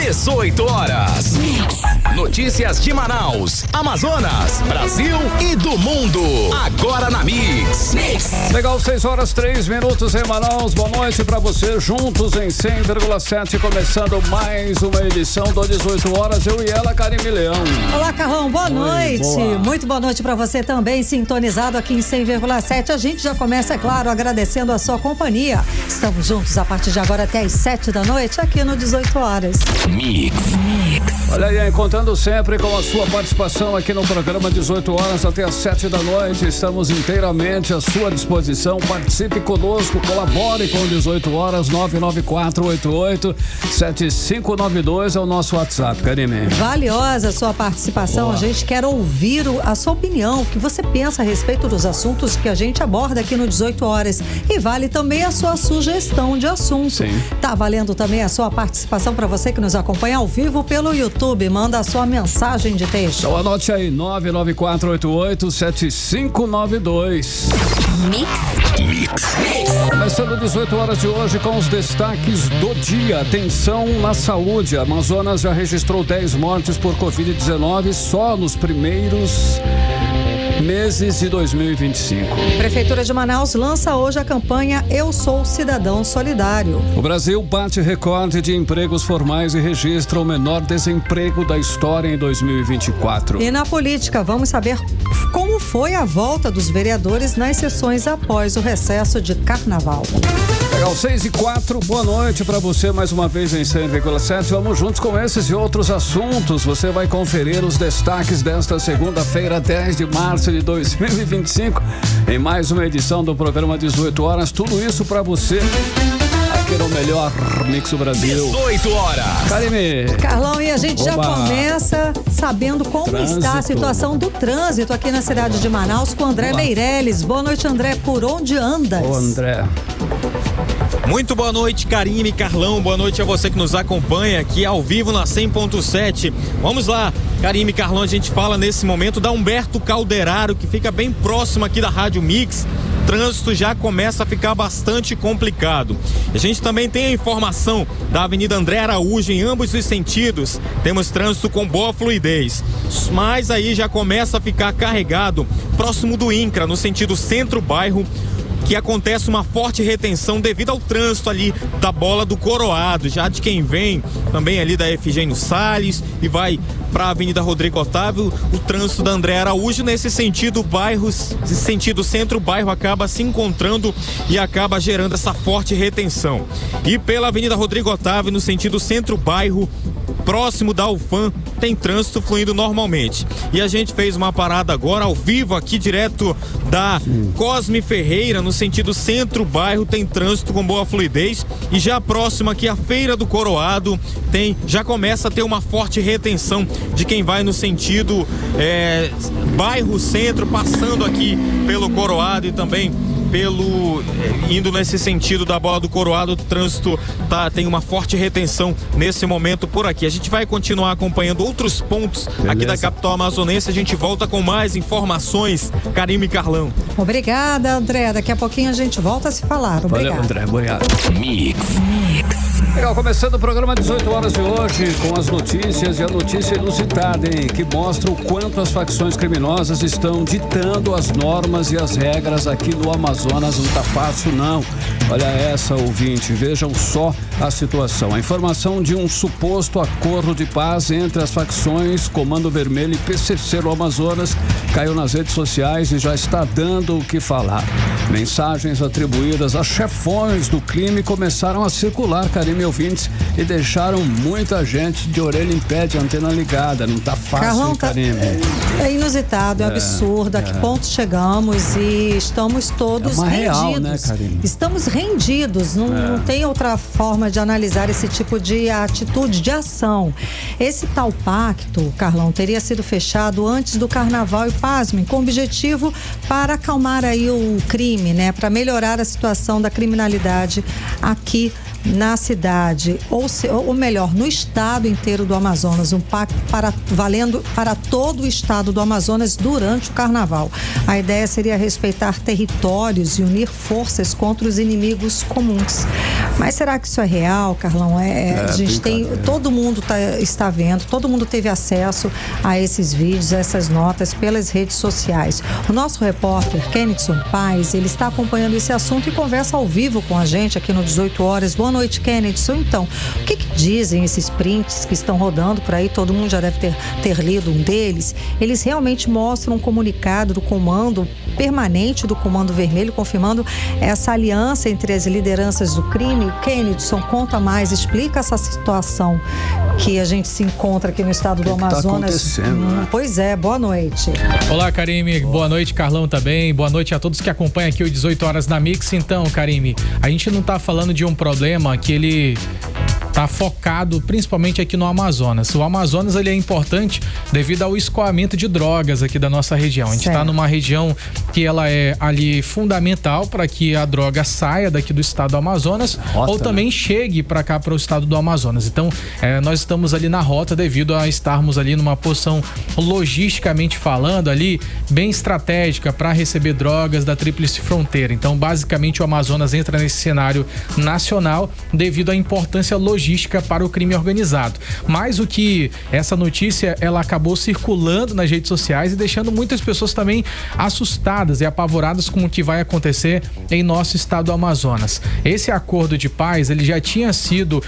18 horas. Notícias de Manaus, Amazonas, Brasil e do mundo. Agora na Mix. Legal, 6 horas 3 minutos em Manaus. Boa noite pra você, juntos em 100,7, começando mais uma edição do 18 horas. Eu e ela, Karime Leão. Olá, Carlão, boa noite. Boa. Muito boa noite pra você também, sintonizado aqui em 100,7. A gente já começa, é claro, agradecendo a sua companhia. Estamos juntos a partir de agora até às 7 da noite, aqui no 18 horas. Mix. Olha aí, contando sempre com a sua participação aqui no programa 18 horas até às 7 da noite. Estamos inteiramente à sua disposição. Participe conosco, colabore com 18 horas, 994887592 é o nosso WhatsApp, Karime. Valiosa a sua participação. Boa. A gente quer ouvir a sua opinião, o que você pensa a respeito dos assuntos que a gente aborda aqui no 18 horas. E vale também a sua sugestão de assunto. Sim. Tá valendo também a sua participação para você que nos acompanha ao vivo pelo YouTube. Manda a sua mensagem de texto. Então anote aí, 994887592. Mix. Começando 18 horas de hoje com os destaques do dia. Atenção na saúde. Amazonas já registrou 10 mortes por Covid-19 só nos primeiros meses de 2025. Prefeitura de Manaus lança hoje a campanha Eu Sou Cidadão Solidário. O Brasil bate recorde de empregos formais e registra o menor desemprego da história em 2024. E na política, vamos saber como foi a volta dos vereadores nas sessões após o recesso de carnaval. Legal, 6:04, boa noite para você mais uma vez em 100,7. Vamos juntos com esses e outros assuntos. Você vai conferir os destaques desta segunda-feira, 10 de março de 2025, em mais uma edição do programa 18 horas. Tudo isso para você aqui no melhor Mix do Brasil. 18 horas. Karime. Carlão, e a gente já Oba. começa sabendo como Trânsito. está a situação do trânsito aqui na cidade de Manaus com André Meirelles. Boa noite, André. Por onde andas? Ô, André. Muito boa noite, Karime, Carlão, boa noite a você que nos acompanha aqui ao vivo na 100.7. Vamos lá, Karime, Carlão, a gente fala nesse momento da Humberto Calderaro, que fica bem próximo aqui da Rádio Mix. O trânsito já começa a ficar bastante complicado. A gente também tem a informação da Avenida André Araújo em ambos os sentidos. Temos trânsito com boa fluidez, mas aí já começa a ficar carregado próximo do INCRA, no sentido centro-bairro, que acontece uma forte retenção devido ao trânsito ali da Bola do Coroado, já de quem vem também ali da Efigênio Salles e vai para a Avenida Rodrigo Otávio. O trânsito da André Araújo nesse sentido sentido centro-bairro acaba se encontrando e acaba gerando essa forte retenção. E pela Avenida Rodrigo Otávio no sentido centro-bairro, próximo da UFAM, tem trânsito fluindo normalmente. E a gente fez uma parada agora ao vivo aqui direto da Cosme Ferreira, no sentido centro-bairro, tem trânsito com boa fluidez. E já próximo aqui à Feira do Coroado, já começa a ter uma forte retenção de quem vai no sentido bairro centro, passando aqui pelo Coroado e também indo nesse sentido da Bola do Coroado. O trânsito tem uma forte retenção nesse momento por aqui. A gente vai continuar acompanhando outros pontos aqui da capital amazonense. A gente volta com mais informações. Karime e Carlão. Obrigada, André. Daqui a pouquinho a gente volta a se falar. Obrigada. Valeu, André. Obrigado. Mix. Legal, começando o programa 18 horas de hoje com as notícias e a notícia inusitada, hein, que mostra o quanto as facções criminosas estão ditando as normas e as regras aqui no Amazonas. Não tá fácil, não. Olha essa, ouvinte, vejam só a situação. A informação de um suposto acordo de paz entre as facções Comando Vermelho e PCC no Amazonas caiu nas redes sociais e já está dando o que falar. Mensagens atribuídas a chefões do crime começaram a circular, Karime, ouvintes, e deixaram muita gente de orelha em pé, de antena ligada. Não tá fácil, Carlão, Karime. É inusitado, é absurdo. A que ponto chegamos e estamos todos rendidos. Real, né, Karime? Estamos rendidos. Não tem outra forma de analisar esse tipo de atitude, de ação. Esse tal pacto, Carlão, teria sido fechado antes do carnaval e, pasmem, com o objetivo para acalmar aí o crime, né? Para melhorar a situação da criminalidade aqui na cidade, ou melhor, no estado inteiro do Amazonas, um pacto valendo para todo o estado do Amazonas durante o carnaval. A ideia seria respeitar territórios e unir forças contra os inimigos comuns. Mas será que isso é real, Carlão? A gente tem, todo mundo está vendo, todo mundo teve acesso a esses vídeos, a essas notas pelas redes sociais. O nosso repórter Kennedson Paes, ele está acompanhando esse assunto e conversa ao vivo com a gente aqui no 18 horas. Boa noite, Kennedson. Então, o que dizem esses prints que estão rodando por aí? Todo mundo já deve ter lido um deles. Eles realmente mostram um comunicado do comando permanente do Comando Vermelho, confirmando essa aliança entre as lideranças do crime. Kennedson, conta mais, explica essa situação que a gente se encontra aqui no estado do Amazonas. Tá acontecendo, né? Pois é, boa noite. Olá, Karime, boa noite, Carlão também, boa noite a todos que acompanham aqui o 18 horas na Mix. Então, Karime, a gente não tá falando de um problema que ele tá focado principalmente aqui no Amazonas. O Amazonas, ele é importante devido ao escoamento de drogas aqui da nossa região. A gente está numa região que ela é ali fundamental para que a droga saia daqui do estado do Amazonas ou também chegue para cá, para o estado do Amazonas. Então, nós estamos ali na rota devido a estarmos ali numa posição logisticamente falando ali bem estratégica para receber drogas da Tríplice Fronteira. Então, basicamente, o Amazonas entra nesse cenário nacional devido à importância logística para o crime organizado. Mas o que essa notícia, ela acabou circulando nas redes sociais e deixando muitas pessoas também assustadas e apavoradas com o que vai acontecer em nosso estado do Amazonas. Esse acordo de paz, ele já tinha sido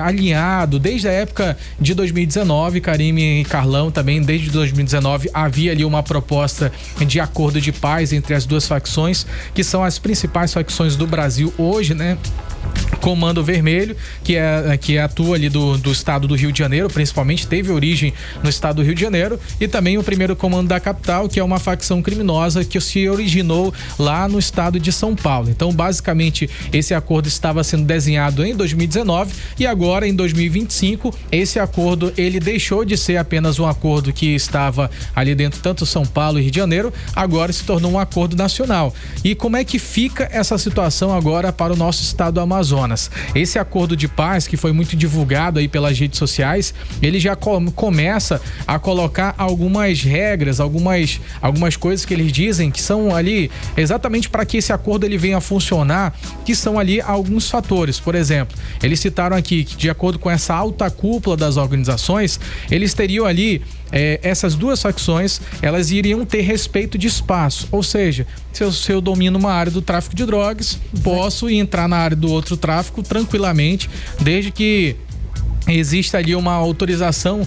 alinhado desde a época de 2019, Karime e Carlão, também desde 2019 havia ali uma proposta de acordo de paz entre as duas facções, que são as principais facções do Brasil hoje, né? Comando Vermelho, que atua ali do estado do Rio de Janeiro, principalmente teve origem no estado do Rio de Janeiro, e também o primeiro comando da capital, que é uma facção criminosa que se originou lá no estado de São Paulo. Então, basicamente, esse acordo estava sendo desenhado em 2019 e agora em 2025, esse acordo, ele deixou de ser apenas um acordo que estava ali dentro tanto São Paulo e Rio de Janeiro, agora se tornou um acordo nacional. E como é que fica essa situação agora para o nosso estado do Amazonas? Esse acordo de paz, que foi muito divulgado aí pelas redes sociais, ele já começa a colocar algumas regras, algumas coisas que eles dizem que são ali exatamente para que esse acordo ele venha a funcionar, que são ali alguns fatores. Por exemplo, eles citaram aqui que, de acordo com essa alta cúpula das organizações, eles teriam ali essas duas facções, elas iriam ter respeito de espaço, ou seja, se eu domino uma área do tráfico de drogas, posso entrar na área do outro tráfico tranquilamente, desde que existe ali uma autorização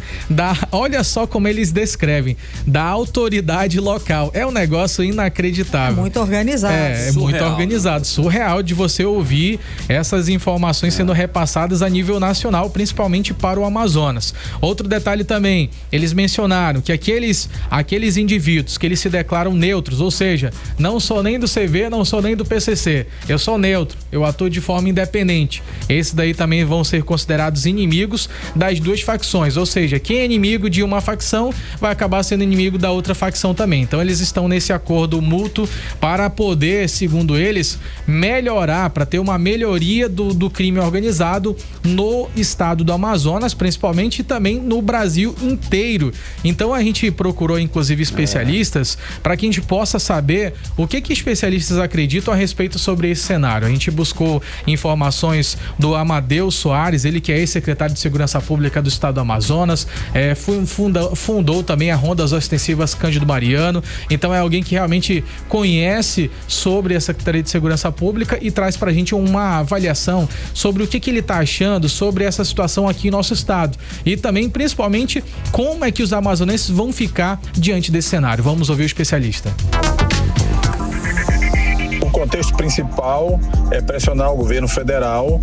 olha só como eles descrevem, da autoridade local. É um negócio inacreditável. Muito organizado. Muito organizado. Surreal de você ouvir essas informações sendo repassadas a nível nacional, principalmente para o Amazonas. Outro detalhe também, eles mencionaram que aqueles indivíduos que eles se declaram neutros, ou seja, não sou nem do CV, não sou nem do PCC, eu sou neutro, eu atuo de forma independente. Esses daí também vão ser considerados inimigos das duas facções, ou seja, quem é inimigo de uma facção vai acabar sendo inimigo da outra facção também. Então eles estão nesse acordo mútuo para poder, segundo eles, melhorar, para ter uma melhoria do crime organizado no estado do Amazonas, principalmente, e também no Brasil inteiro. Então a gente procurou inclusive especialistas para que a gente possa saber o que especialistas acreditam a respeito sobre esse cenário. A gente buscou informações do Amadeus Soares, ele que é ex-secretário de Segurança Pública do estado do Amazonas, fundou também a Rondas Ostensivas Cândido Mariano. Então é alguém que realmente conhece sobre a Secretaria de Segurança Pública e traz pra gente uma avaliação sobre o que ele tá achando sobre essa situação aqui em nosso estado e também principalmente como é que os amazonenses vão ficar diante desse cenário. Vamos ouvir o especialista. O contexto principal é pressionar o governo federal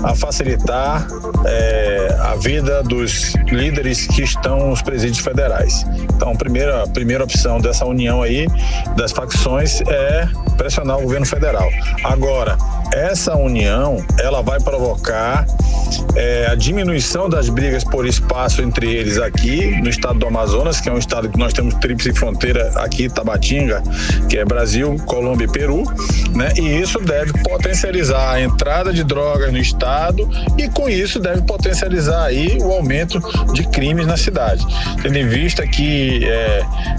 a facilitar a vida dos líderes que estão nos presídios federais. Então, a primeira opção dessa união aí das facções é pressionar o governo federal. Agora, essa união, ela vai provocar a diminuição das brigas por espaço entre eles aqui no estado do Amazonas, que é um estado que nós temos tríplice fronteira aqui, Tabatinga, que é Brasil, Colômbia e Peru, né? E isso deve potencializar a entrada de drogas no estado e com isso deve potencializar aí o aumento de crimes na cidade, tendo em vista que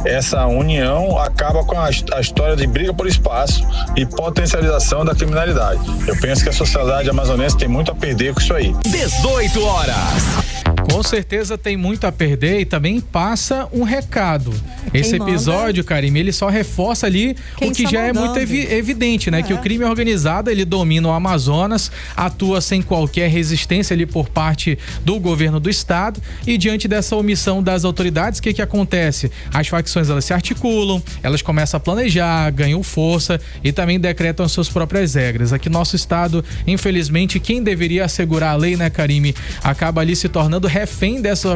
essa união acaba com a história de briga por espaço e potencialização da criminalidade. Eu penso que a sociedade amazonense tem muito a perder com isso aí. 18 horas. Com certeza tem muito a perder e também passa um recado. Esse episódio, Karime, ele só reforça ali o que já é muito evidente, né? Que o crime organizado, ele domina o Amazonas, atua sem qualquer resistência ali por parte do governo do estado e diante dessa omissão das autoridades, o que acontece? As facções, elas se articulam, elas começam a planejar, ganham força e também decretam as suas próprias regras. Aqui no nosso estado, infelizmente, quem deveria assegurar a lei, né, Karime, acaba ali se tornando refém dessas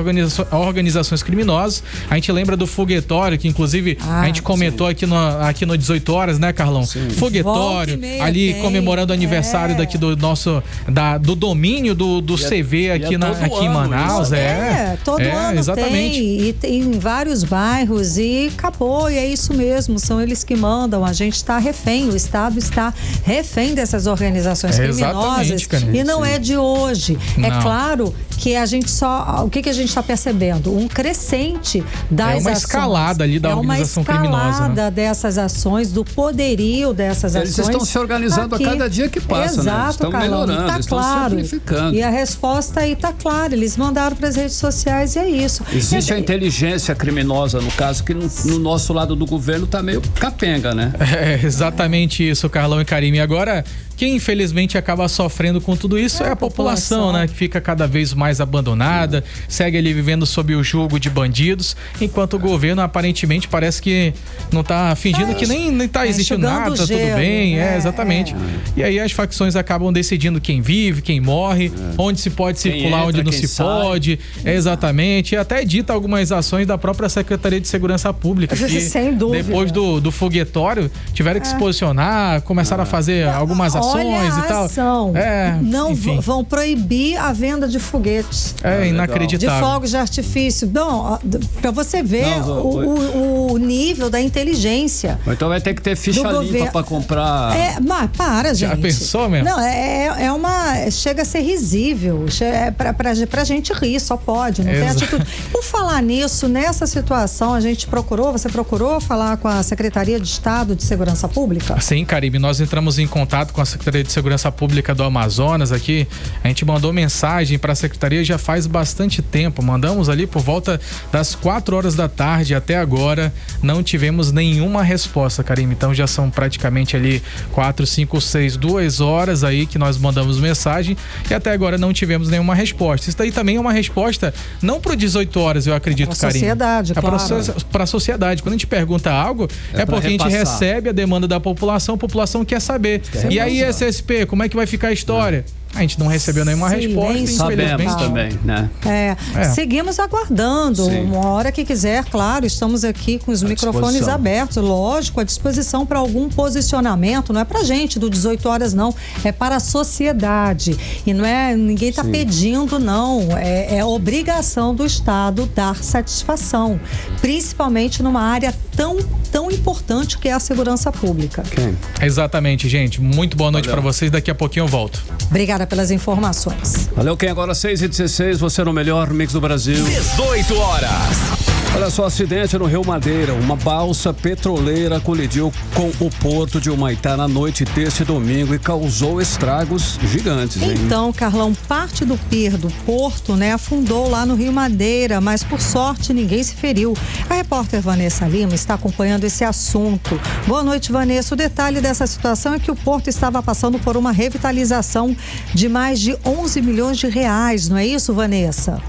organizações criminosas. A gente lembra do foguetório, que inclusive a gente comentou aqui no 18 horas, né, Carlão? Sim. Foguetório, ali comemorando o aniversário daqui do nosso, do domínio do CV aqui em Manaus. Todo ano exatamente. E tem em vários bairros e acabou, e é isso mesmo, são eles que mandam, a gente está refém, o estado está refém dessas organizações criminosas e não é de hoje. Não. É claro que a gente o que a gente está percebendo? Um crescente das ações. É uma escalada ali da organização criminosa. É uma escalada dessas ações, do poderio dessas ações. Eles estão se organizando aqui a cada dia que passa, exato, né? Estão melhorando, tá estão simplificando. E a resposta aí está clara, eles mandaram para as redes sociais e é isso. Existe a inteligência criminosa, no caso, que no nosso lado do governo está meio capenga, né? É exatamente isso, Carlão e Karime. Agora, quem infelizmente acaba sofrendo com tudo isso é a população, né? Que fica cada vez mais abandonada, segue ali vivendo sob o jugo de bandidos, enquanto o governo aparentemente parece que não tá fingindo que nem tá existindo nada, tudo bem, exatamente. E aí as facções acabam decidindo quem vive, quem morre, onde se pode circular, onde não se pode, exatamente, e até dita algumas ações da própria Secretaria de Segurança Pública, que sem dúvida, depois do foguetório tiveram que se posicionar, começaram a fazer algumas ações e tal. Não vão proibir a venda de foguetes. É inacreditável. De fogos de artifício. Bom, pra você ver o nível da inteligência. Então vai ter que ter ficha limpa pra comprar. Mas para, gente. Já pensou mesmo? Não, chega a ser risível. Pra gente rir, só pode. Não tem atitude. Por falar nisso, nessa situação, você procurou falar com a Secretaria de Estado de Segurança Pública? Sim, Karime, nós entramos em contato com a Secretaria de Segurança Pública do Amazonas aqui. A gente mandou mensagem para a Secretaria já faz bastante tempo. Mandamos ali por volta das 4 horas da tarde até agora. Não tivemos nenhuma resposta, Karime. Então já são praticamente ali 4, 5, 6, 2 horas aí que nós mandamos mensagem e até agora não tivemos nenhuma resposta. Isso daí também é uma resposta não pro 18 horas, eu acredito, Karime. Sociedade, claro. Para a sociedade. Quando a gente pergunta algo, é porque repassar. A gente recebe a demanda da população, a população quer saber. E aí, SSP, como é que vai ficar a história? A gente não recebeu nenhuma resposta, infelizmente. Sabemos também, né? Seguimos aguardando. Uma hora que quiser, claro, estamos aqui com os microfones abertos, lógico, à disposição para algum posicionamento. Não é pra gente do 18 horas, não. É para a sociedade. E não é, ninguém está pedindo, não. É obrigação do Estado dar satisfação. Principalmente numa área tão importante que é a segurança pública. Exatamente, gente. Muito boa noite para vocês. Daqui a pouquinho eu volto. Obrigada pelas informações. Valeu, quem agora 6h16, você no melhor mix do Brasil. 18 horas. Olha só, acidente no Rio Madeira. Uma balsa petroleira colidiu com o porto de Humaitá na noite deste domingo e causou estragos gigantes, hein? Então, Carlão, parte do pier do porto, afundou lá no Rio Madeira, mas por sorte ninguém se feriu. A repórter Vanessa Lima está acompanhando esse assunto. Boa noite, Vanessa. O detalhe dessa situação é que o porto estava passando por uma revitalização de mais de 11 milhões de reais, não é isso, Vanessa?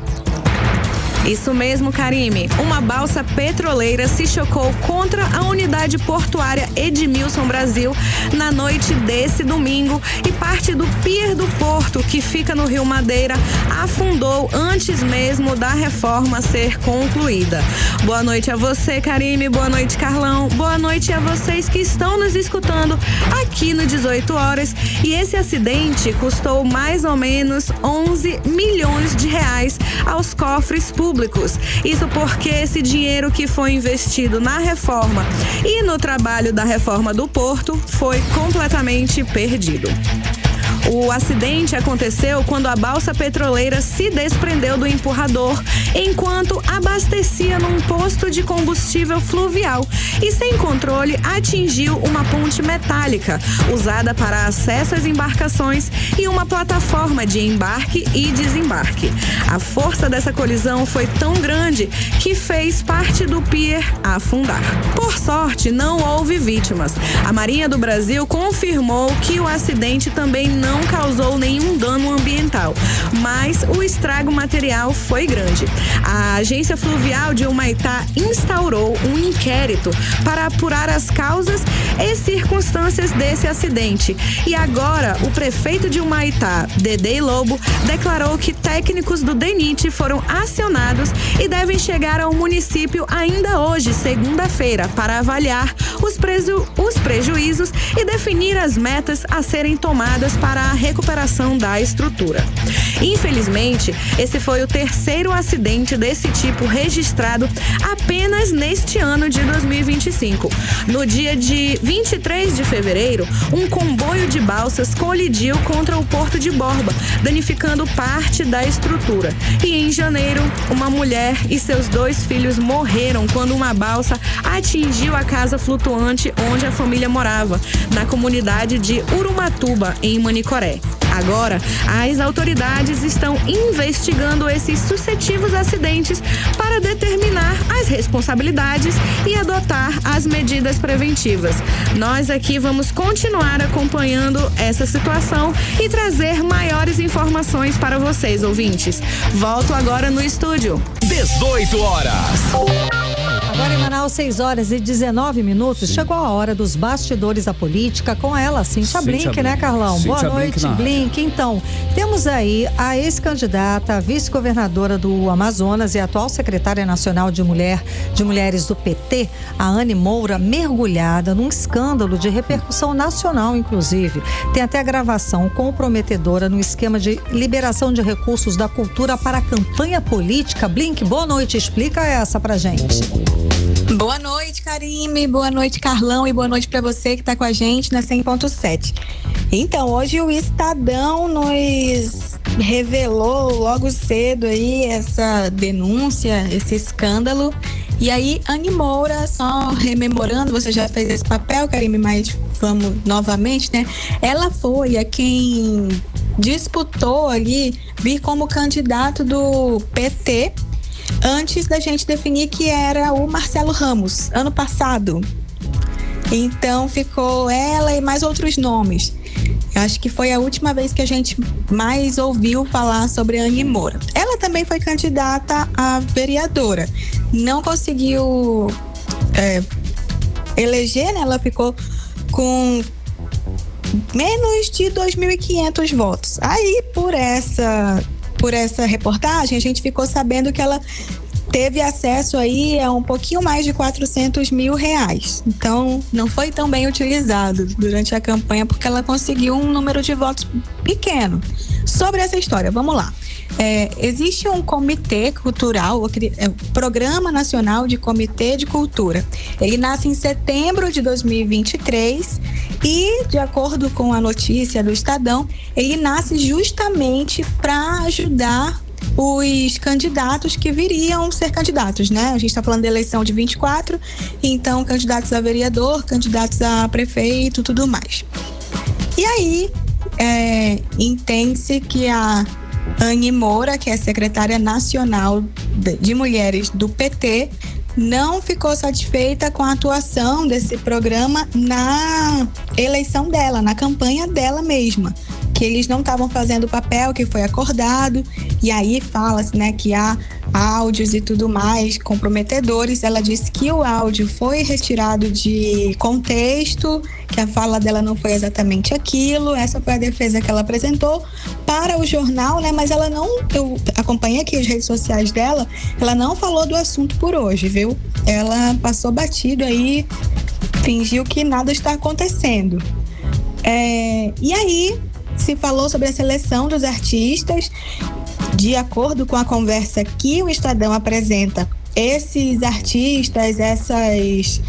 Isso mesmo, Karime. Uma balsa petroleira se chocou contra a unidade portuária Edmilson Brasil na noite desse domingo e parte do pier do porto, que fica no Rio Madeira, afundou antes mesmo da reforma ser concluída. Boa noite a você, Karime. Boa noite, Carlão. Boa noite a vocês que estão nos escutando aqui no 18 horas. E esse acidente custou mais ou menos 11 milhões de reais aos cofres públicos. Isso porque esse dinheiro que foi investido na reforma e no trabalho da reforma do porto foi completamente perdido. O acidente aconteceu quando a balsa petroleira se desprendeu do empurrador enquanto abastecia num posto de combustível fluvial e, sem controle, atingiu uma ponte metálica usada para acesso às embarcações e uma plataforma de embarque e desembarque. A força dessa colisão foi tão grande que fez parte do pier afundar. Por sorte, não houve vítimas. A Marinha do Brasil confirmou que o acidente também não causou nenhum dano ambiental, mas o estrago material foi grande. A Agência Fluvial de Humaitá instaurou um inquérito para apurar as causas e circunstâncias desse acidente. E agora, o prefeito de Humaitá, Dedei Lobo, declarou que técnicos do DENIT foram acionados e devem chegar ao município ainda hoje, segunda-feira, para avaliar os prejuízos e definir as metas a serem tomadas para a recuperação da estrutura. Infelizmente, esse foi o terceiro acidente desse tipo registrado apenas neste ano de 2025. No dia de 23 de fevereiro, um comboio de balsas colidiu contra o Porto de Borba, danificando parte da estrutura. E em janeiro, uma mulher e seus 2 filhos morreram quando uma balsa atingiu a casa flutuante onde a família morava, na comunidade de Urumatuba, em Manicoré. Agora, as autoridades estão investigando esses sucessivos acidentes para determinar as responsabilidades e adotar as medidas preventivas. Nós aqui vamos continuar acompanhando essa situação e trazer maiores informações para vocês, ouvintes. Volto agora no estúdio. 18 horas. Agora em Manaus, 6 horas e 19 minutos. Sim. Chegou a hora dos bastidores da política com ela, Cíntia Blink, né, Carlão? Boa noite, Blink. Então, temos aí a ex-candidata, a vice-governadora do Amazonas e atual secretária nacional de mulheres do PT, a Anny Moura, mergulhada num escândalo de repercussão nacional, inclusive. Tem até a gravação comprometedora no esquema de liberação de recursos da cultura para a campanha política. Blink, boa noite. Explica essa pra gente. Boa noite, Karime, boa noite, Carlão, e boa noite para você que está com a gente na 100.7. Então, hoje o Estadão nos revelou logo cedo aí essa denúncia, esse escândalo. E aí, Anny Moura, só rememorando, você já fez esse papel, Karime, mas vamos novamente, né? Ela foi a quem disputou ali vir como candidato do PT antes da gente definir que era o Marcelo Ramos, ano passado. Então ficou ela e mais outros nomes. Eu acho que foi a última vez que a gente mais ouviu falar sobre a Anny Moura. Ela também foi candidata a vereadora. Não conseguiu eleger, né? Ela ficou com menos de 2.500 votos. Aí, por essa reportagem, a gente ficou sabendo que ela teve acesso aí a um pouquinho mais de R$400 mil. Então, não foi tão bem utilizado durante a campanha, porque ela conseguiu um número de votos pequeno. Sobre essa história, vamos lá. Existe um comitê cultural, o Programa Nacional de Comitê de Cultura. Ele nasce em setembro de 2023 e, de acordo com a notícia do Estadão, ele nasce justamente para ajudar os candidatos que viriam ser candidatos, né? A gente está falando da eleição de 24, então candidatos a vereador, candidatos a prefeito, tudo mais. E aí, entende-se que a Anny Moura, que é secretária nacional de mulheres do PT, não ficou satisfeita com a atuação desse programa na eleição dela, na campanha dela mesma, que eles não estavam fazendo o papel que foi acordado, e aí fala-se, né, que há áudios e tudo mais comprometedores. Ela disse que o áudio foi retirado de contexto, que a fala dela não foi exatamente aquilo. Essa foi a defesa que ela apresentou para o jornal, né? Mas ela não, eu acompanhei aqui as redes sociais dela, ela não falou do assunto por hoje, viu? Ela passou batido aí, fingiu que nada está acontecendo. E aí se falou sobre a seleção dos artistas. De acordo com a conversa que o Estadão apresenta, esses artistas, essas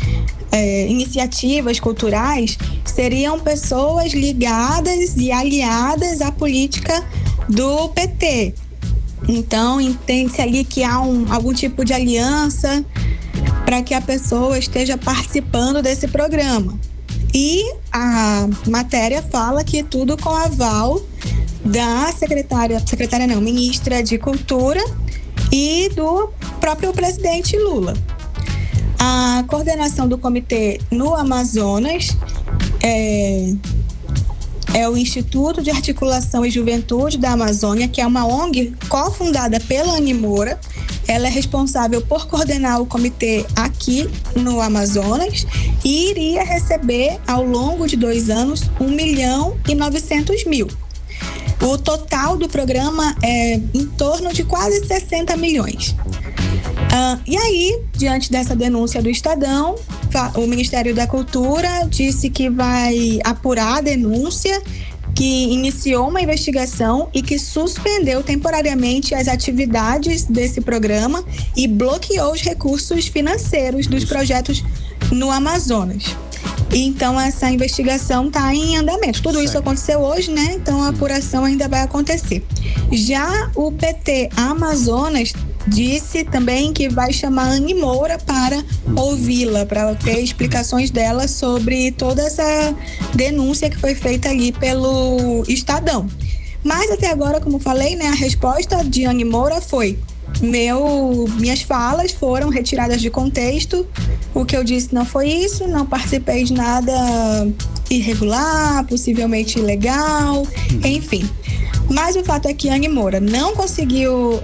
iniciativas culturais seriam pessoas ligadas e aliadas à política do PT. Então, entende-se ali que há algum tipo de aliança para que a pessoa esteja participando desse programa. E a matéria fala que tudo com aval da ministra de Cultura e do próprio presidente Lula. A coordenação do comitê no Amazonas é o Instituto de Articulação e Juventude da Amazônia, que é uma ONG cofundada pela Anny Moura. Ela é responsável por coordenar o comitê aqui no Amazonas e iria receber, ao longo de 2 anos, 1.900.000. O total do programa é em torno de quase 60 milhões. E aí, diante dessa denúncia do Estadão, o Ministério da Cultura disse que vai apurar a denúncia, que iniciou uma investigação e que suspendeu temporariamente as atividades desse programa e bloqueou os recursos financeiros dos projetos no Amazonas. Então, essa investigação está em andamento. Tudo isso aconteceu hoje, né? Então, a apuração ainda vai acontecer. Já o PT Amazonas disse também que vai chamar a Anny Moura para ouvi-la, para ter explicações dela sobre toda essa denúncia que foi feita ali pelo Estadão. Mas até agora, como falei, né, a resposta de Anny Moura foi: minhas falas foram retiradas de contexto, o que eu disse não foi isso, não participei de nada irregular, possivelmente ilegal, enfim. Mas o fato é que a Anny Moura não conseguiu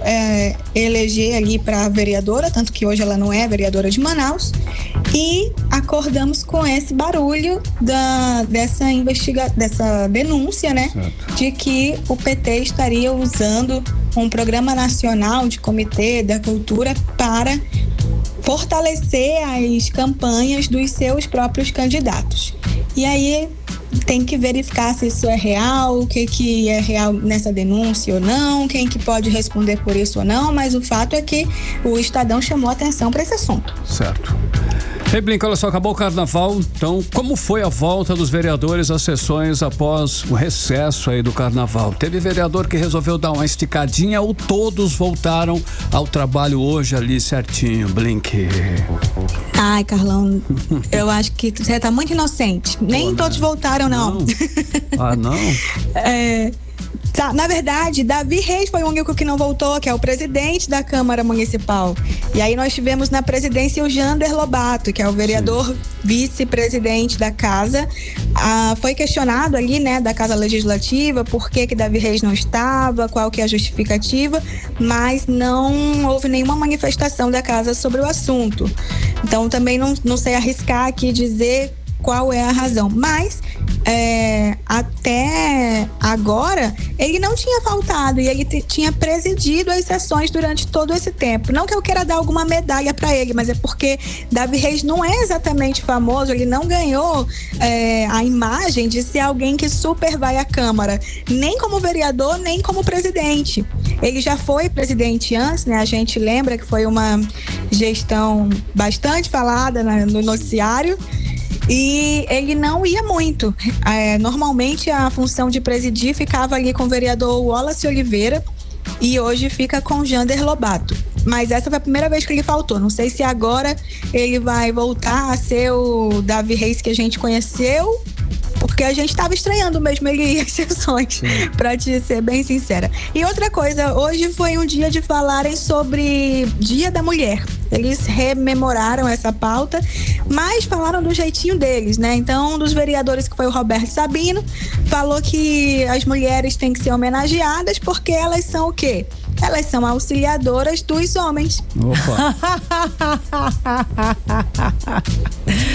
eleger ali para vereadora, tanto que hoje ela não é vereadora de Manaus, e acordamos com esse barulho dessa denúncia, né? Certo. De que o PT estaria usando um programa nacional de comitê da cultura para fortalecer as campanhas dos seus próprios candidatos. E aí tem que verificar se isso é real, o que é real nessa denúncia ou não, quem que pode responder por isso ou não, mas o fato é que o Estadão chamou atenção para esse assunto. Certo. Ei, Blinca, olha só, acabou o carnaval, então como foi a volta dos vereadores às sessões após o recesso aí do carnaval? Teve vereador que resolveu dar uma esticadinha ou todos voltaram ao trabalho hoje ali certinho, Blink? Ai, Carlão, eu acho que você tá muito inocente. Nem todos voltaram, não. Ah, não? Na verdade, Davi Reis foi o único que não voltou, que é o presidente da Câmara Municipal. E aí nós tivemos na presidência o Jander Lobato, que é o vereador vice-presidente da casa. Foi questionado ali, né, da Casa Legislativa, por que Davi Reis não estava, qual que é a justificativa, mas não houve nenhuma manifestação da casa sobre o assunto. Então também não sei arriscar aqui dizer qual é a razão, mas até agora ele não tinha faltado e ele tinha presidido as sessões durante todo esse tempo. Não que eu queira dar alguma medalha para ele, mas é porque Davi Reis não é exatamente famoso, ele não ganhou a imagem de ser alguém que super vai à Câmara, nem como vereador, nem como presidente. Ele já foi presidente antes, né? A gente lembra que foi uma gestão bastante falada no noticiário. E ele não ia muito. Normalmente a função de presidir ficava ali com o vereador Wallace Oliveira e hoje fica com o Jander Lobato. Mas essa foi a primeira vez que ele faltou. Não sei se agora ele vai voltar a ser o Davi Reis que a gente conheceu, porque a gente estava estranhando mesmo ele ir às sessões, para te ser bem sincera. E outra coisa, hoje foi um dia de falarem sobre Dia da Mulher. Eles rememoraram essa pauta, mas falaram do jeitinho deles, né? Então, um dos vereadores, que foi o Roberto Sabino, falou que as mulheres têm que ser homenageadas porque elas são o quê? elas são auxiliadoras dos homens. Opa.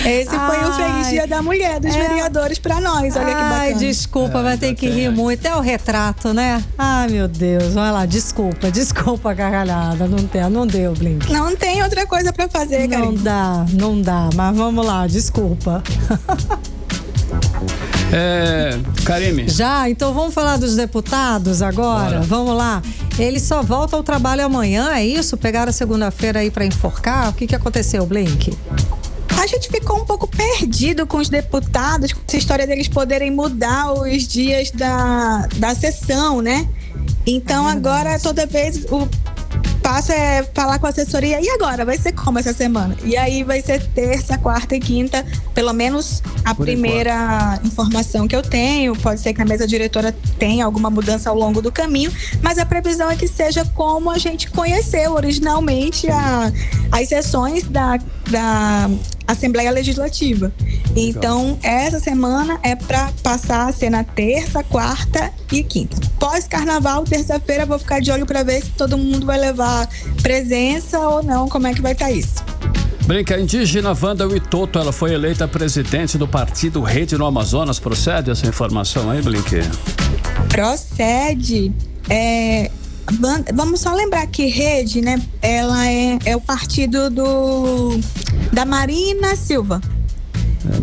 Esse foi o Feliz Dia da Mulher dos vereadores pra nós. Olha que bacana. Ai, desculpa, vai ter que rir muito. É o retrato, né? Ai, meu Deus. Vai lá, desculpa, gargalhada. Não deu, Blink. Não tem outra coisa pra fazer, Karine. Não dá. Mas vamos lá, desculpa. Karime. Já? Então vamos falar dos deputados agora? Bora. Vamos lá. Eles só voltam ao trabalho amanhã, é isso? Pegaram a segunda-feira aí pra enforcar? O que aconteceu, Blink? A gente ficou um pouco perdido com os deputados, com essa história deles poderem mudar os dias da sessão, né? Então agora toda vez o passo é falar com a assessoria, e agora? Vai ser como essa semana? E aí vai ser terça, quarta e quinta, pelo menos a primeira informação que eu tenho. Pode ser que a mesa diretora tenha alguma mudança ao longo do caminho, mas a previsão é que seja como a gente conheceu originalmente as sessões da Assembleia Legislativa. Então, essa semana é para passar a ser na terça, quarta e quinta. Pós-carnaval, terça-feira, vou ficar de olho para ver se todo mundo vai levar presença ou não, como é que vai estar isso. Brinca, a indígena Wanda Witoto, ela foi eleita presidente do partido Rede no Amazonas. Procede essa informação aí, Blink? Procede. Vamos só lembrar que Rede, né, ela é o partido da Marina Silva,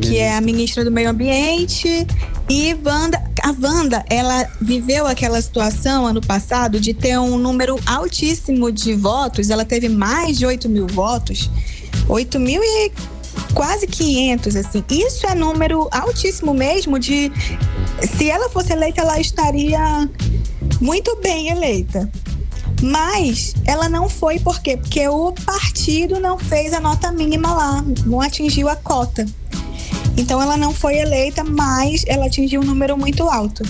que é a ministra do Meio Ambiente. E a Wanda, ela viveu aquela situação ano passado de ter um número altíssimo de votos. Ela teve mais de 8 mil votos, 8 mil e quase 500, assim. Isso é número altíssimo mesmo. Se ela fosse eleita, ela estaria muito bem eleita. Mas ela não foi, por quê? Porque o partido não fez a nota mínima lá, não atingiu a cota. Então ela não foi eleita, mas ela atingiu um número muito alto.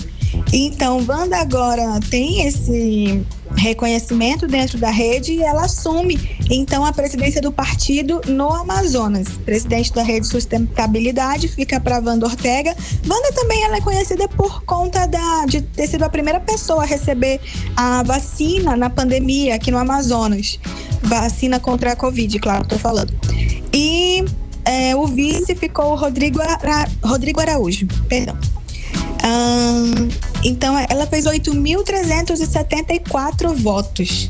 Então, Wanda agora tem esse reconhecimento dentro da Rede e ela assume, então, a presidência do partido no Amazonas. Presidente da Rede Sustentabilidade fica para Wanda Ortega. Wanda também ela é conhecida por conta de ter sido a primeira pessoa a receber a vacina na pandemia aqui no Amazonas. Vacina contra a Covid, claro, estou falando. E o vice ficou o Rodrigo Araújo, perdão. Então, ela fez 8.374 votos.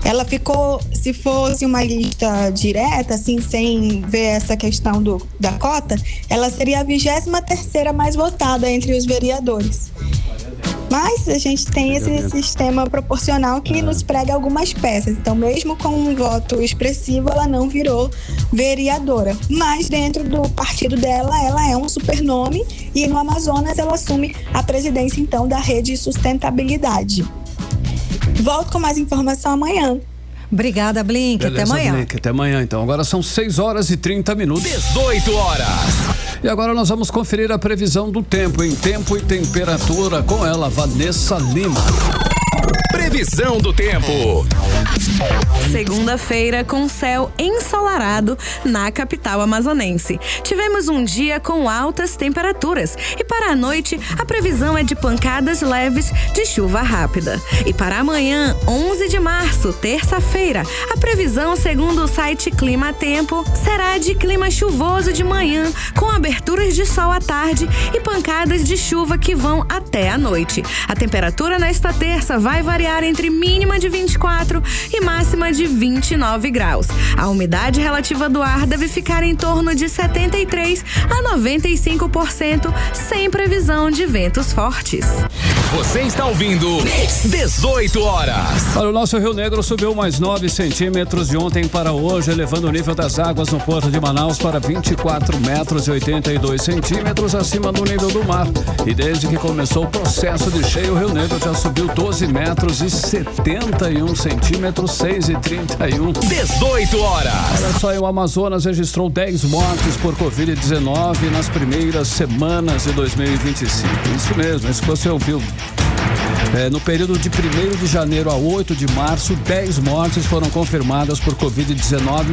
Ela ficou, se fosse uma lista direta, assim, sem ver essa questão da cota, ela seria a 23ª mais votada entre os vereadores. Mas a gente tem esse sistema proporcional que nos prega algumas peças. Então, mesmo com um voto expressivo, ela não virou vereadora. Mas dentro do partido dela, ela é um supernome e no Amazonas ela assume a presidência, então, da Rede Sustentabilidade. Volto com mais informação amanhã. Obrigada, Blink. Beleza, até amanhã. Blink, até amanhã, então. Agora são 6h30. 18 horas. E agora nós vamos conferir a previsão do tempo, em tempo e temperatura, com ela, Vanessa Lima. Previsão do tempo. Segunda-feira com céu ensolarado na capital amazonense. Tivemos um dia com altas temperaturas e para a noite a previsão é de pancadas leves de chuva rápida. E para amanhã, 11 de março, terça-feira, a previsão, segundo o site Clima Tempo, será de clima chuvoso de manhã, com aberturas de sol à tarde e pancadas de chuva que vão até a noite. A temperatura nesta terça vai variar entre mínima de 24 e máxima de 29 graus. A umidade relativa do ar deve ficar em torno de 73 a 95%, sem previsão de ventos fortes. Você está ouvindo 18 horas. Olha, o nosso Rio Negro subiu mais 9 centímetros de ontem para hoje, elevando o nível das águas no Porto de Manaus para 24 metros e 82 centímetros acima do nível do mar. E desde que começou o processo de cheio, o Rio Negro já subiu 12 metros e 71 centímetros, 6h31. 18 horas. Olha só, o Amazonas registrou 10 mortes por Covid-19 nas primeiras semanas de 2025. Isso mesmo, isso que você ouviu. No período de 1º de janeiro a 8 de março, 10 mortes foram confirmadas por Covid-19,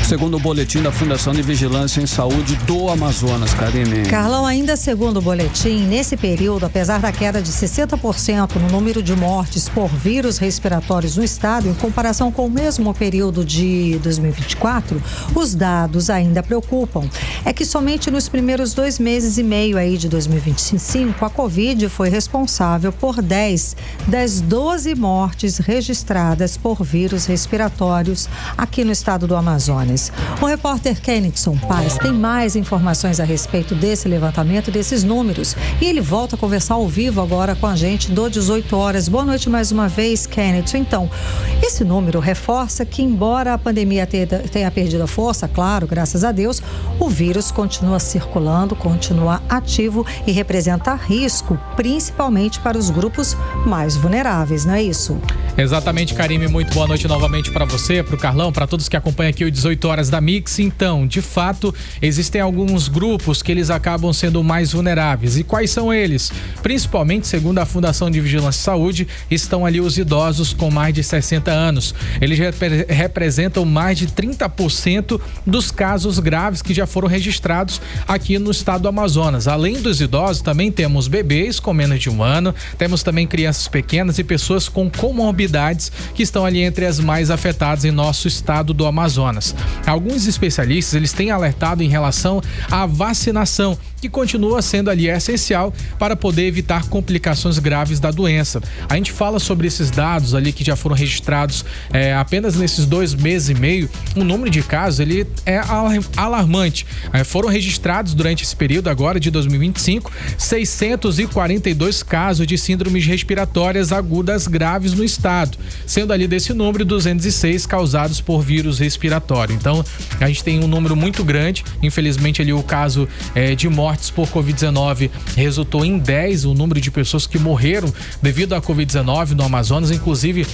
segundo o boletim da Fundação de Vigilância em Saúde do Amazonas, Karine. Carlão, ainda segundo o boletim, nesse período, apesar da queda de 60% no número de mortes por vírus respiratórios no estado, em comparação com o mesmo período de 2024, os dados ainda preocupam. É que somente nos primeiros 2 meses e meio aí de 2025, a Covid foi responsável por 10 das 12 mortes registradas por vírus respiratórios aqui no estado do Amazonas. O repórter Kennedson Paz tem mais informações a respeito desse levantamento, desses números, e ele volta a conversar ao vivo agora com a gente do 18 horas. Boa noite mais uma vez, Kennedson. Então, esse número reforça que, embora a pandemia tenha perdido a força, claro, graças a Deus, o vírus continua circulando, continua ativo e representa risco, principalmente para os grupos mais vulneráveis, não é isso? Exatamente, Karime. Muito boa noite novamente para você, para o Carlão, para todos que acompanham aqui o 18 horas da Mix. Então, de fato, existem alguns grupos que eles acabam sendo mais vulneráveis. E quais são eles? Principalmente, segundo a Fundação de Vigilância e Saúde, estão ali os idosos com mais de 60 anos. Eles representam mais de 30% dos casos graves que já foram registrados aqui no estado do Amazonas. Além dos idosos, também temos bebês com menos de 1 ano, temos também crianças pequenas e pessoas com comorbidades que estão ali entre as mais afetadas em nosso estado do Amazonas. Alguns especialistas, eles têm alertado em relação à vacinação, que continua sendo ali essencial para poder evitar complicações graves da doença. A gente fala sobre esses dados ali que já foram registrados apenas nesses 2 meses e meio. O número de casos ele é alarmante. Foram registrados durante esse período agora de 2025 642 casos de síndromes respiratórias agudas graves no estado, sendo ali desse número 206 causados por vírus respiratório. Então a gente tem um número muito grande. Infelizmente ali o caso de mortes por Covid-19 resultou em 10 o número de pessoas que morreram devido à Covid-19 no Amazonas. Inclusive,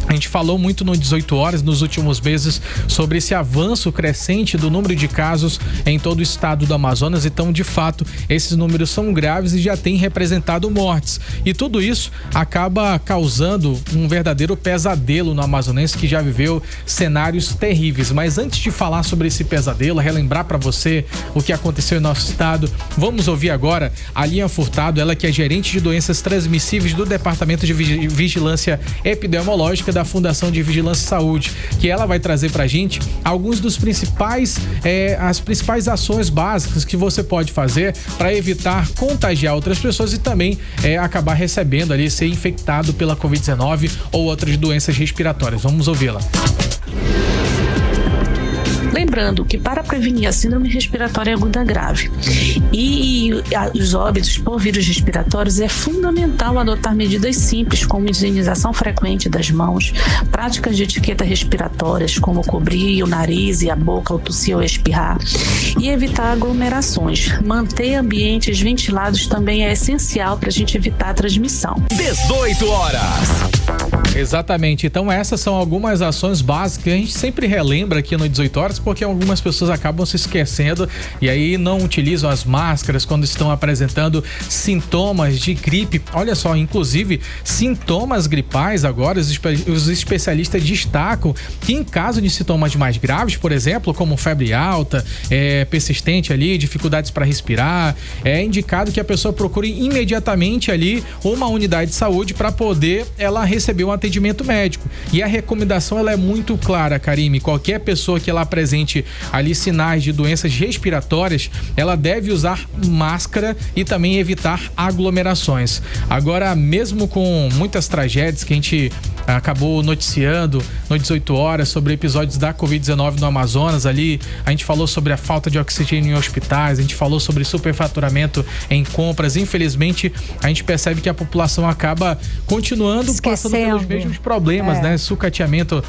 a gente falou muito no 18 horas nos últimos meses sobre esse avanço crescente do número de casos em todo o estado do Amazonas. Então, de fato, esses números são graves e já têm representado mortes. E tudo isso acaba causando um verdadeiro pesadelo no amazonense que já viveu cenários terríveis. Mas antes de falar sobre esse pesadelo, relembrar para você o que aconteceu em nosso estado, vamos ouvir agora a Lian Furtado, ela que é gerente de doenças transmissíveis do Departamento de Vigilância Epidemiológica da Fundação de Vigilância e Saúde, que ela vai trazer pra gente alguns dos as principais ações básicas que você pode fazer para evitar contagiar outras pessoas e também acabar recebendo ali, ser infectado pela Covid-19 ou outras doenças respiratórias. Vamos ouvi-la. Lembrando que para prevenir a síndrome respiratória aguda grave e os óbitos por vírus respiratórios é fundamental adotar medidas simples como higienização frequente das mãos, práticas de etiqueta respiratórias como cobrir o nariz e a boca ao tossir ou espirrar e evitar aglomerações. Manter ambientes ventilados também é essencial para a gente evitar a transmissão. 18 horas. Exatamente, então essas são algumas ações básicas que a gente sempre relembra aqui no 18 horas, porque algumas pessoas acabam se esquecendo e aí não utilizam as máscaras quando estão apresentando sintomas de gripe. Olha só, inclusive sintomas gripais agora, os especialistas destacam que em caso de sintomas mais graves, por exemplo, como febre alta, persistente ali, dificuldades para respirar, é indicado que a pessoa procure imediatamente ali uma unidade de saúde para poder ela receber um atendimento médico. E a recomendação ela é muito clara, Karime. Qualquer pessoa que ela apresente ali sinais de doenças respiratórias, ela deve usar máscara e também evitar aglomerações. Agora, mesmo com muitas tragédias que a gente acabou noticiando no 18 horas sobre episódios da Covid-19 no Amazonas ali, a gente falou sobre a falta de oxigênio em hospitais, a gente falou sobre superfaturamento em compras. Infelizmente, a gente percebe que a população acaba continuando passando pelos mesmos problemas, né? Sucateamento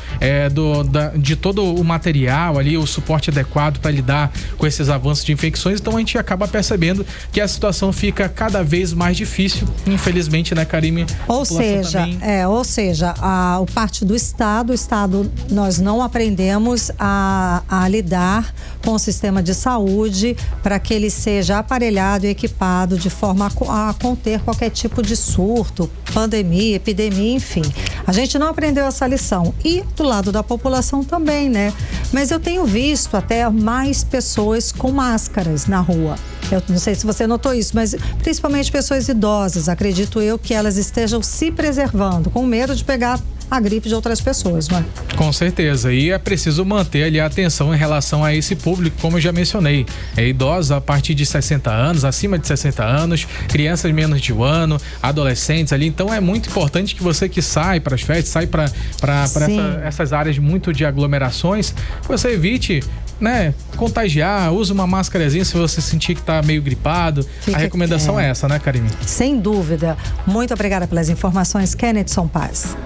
de todo o material ali, o suporte adequado para lidar com esses avanços de infecções. Então a gente acaba percebendo que a situação fica cada vez mais difícil, infelizmente, né, Karime? Ou seja, o parte do Estado. O Estado, nós não aprendemos a lidar com o sistema de saúde para que ele seja aparelhado e equipado de forma a conter qualquer tipo de surto, pandemia, epidemia, enfim. A gente não aprendeu essa lição. E do lado da população também, né? Mas eu tenho visto até mais pessoas com máscaras na rua. Eu não sei se você notou isso, mas principalmente pessoas idosas, acredito eu que elas estejam se preservando, com medo de pegar a gripe de outras pessoas, não é? Com certeza, e é preciso manter ali a atenção em relação a esse público, como eu já mencionei, idosos a partir de 60 anos, acima de 60 anos, crianças menos de 1 ano, adolescentes ali, então é muito importante que você que sai para as festas, sai para essas áreas muito de aglomerações, você evite, né, contagiar, usa uma máscarazinha se você sentir que tá meio gripado. A recomendação é essa, né, Karine? Sem dúvida. Muito obrigada pelas informações, Kennedson Paz.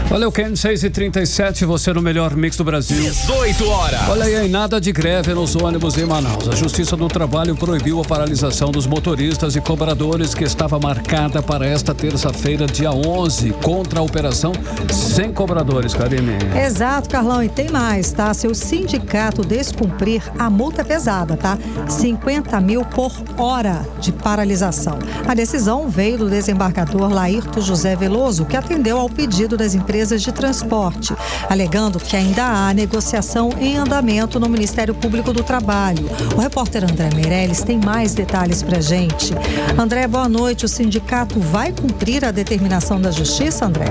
Valeu, Ken, 6h37, você no melhor mix do Brasil. 18 horas. Olha aí, nada de greve nos ônibus em Manaus. A Justiça do Trabalho proibiu a paralisação dos motoristas e cobradores que estava marcada para esta terça-feira, dia 11, contra a operação sem cobradores, Karine. Exato, Carlão, e tem mais, tá? Se o sindicato descumprir, a multa é pesada, tá? 50 mil por hora de paralisação. A decisão veio do desembargador Laírton José Veloso, que atendeu ao pedido das empresas de transporte, alegando que ainda há negociação em andamento no Ministério Público do Trabalho. O repórter André Meirelles tem mais detalhes pra gente. André, boa noite. O sindicato vai cumprir a determinação da Justiça, André?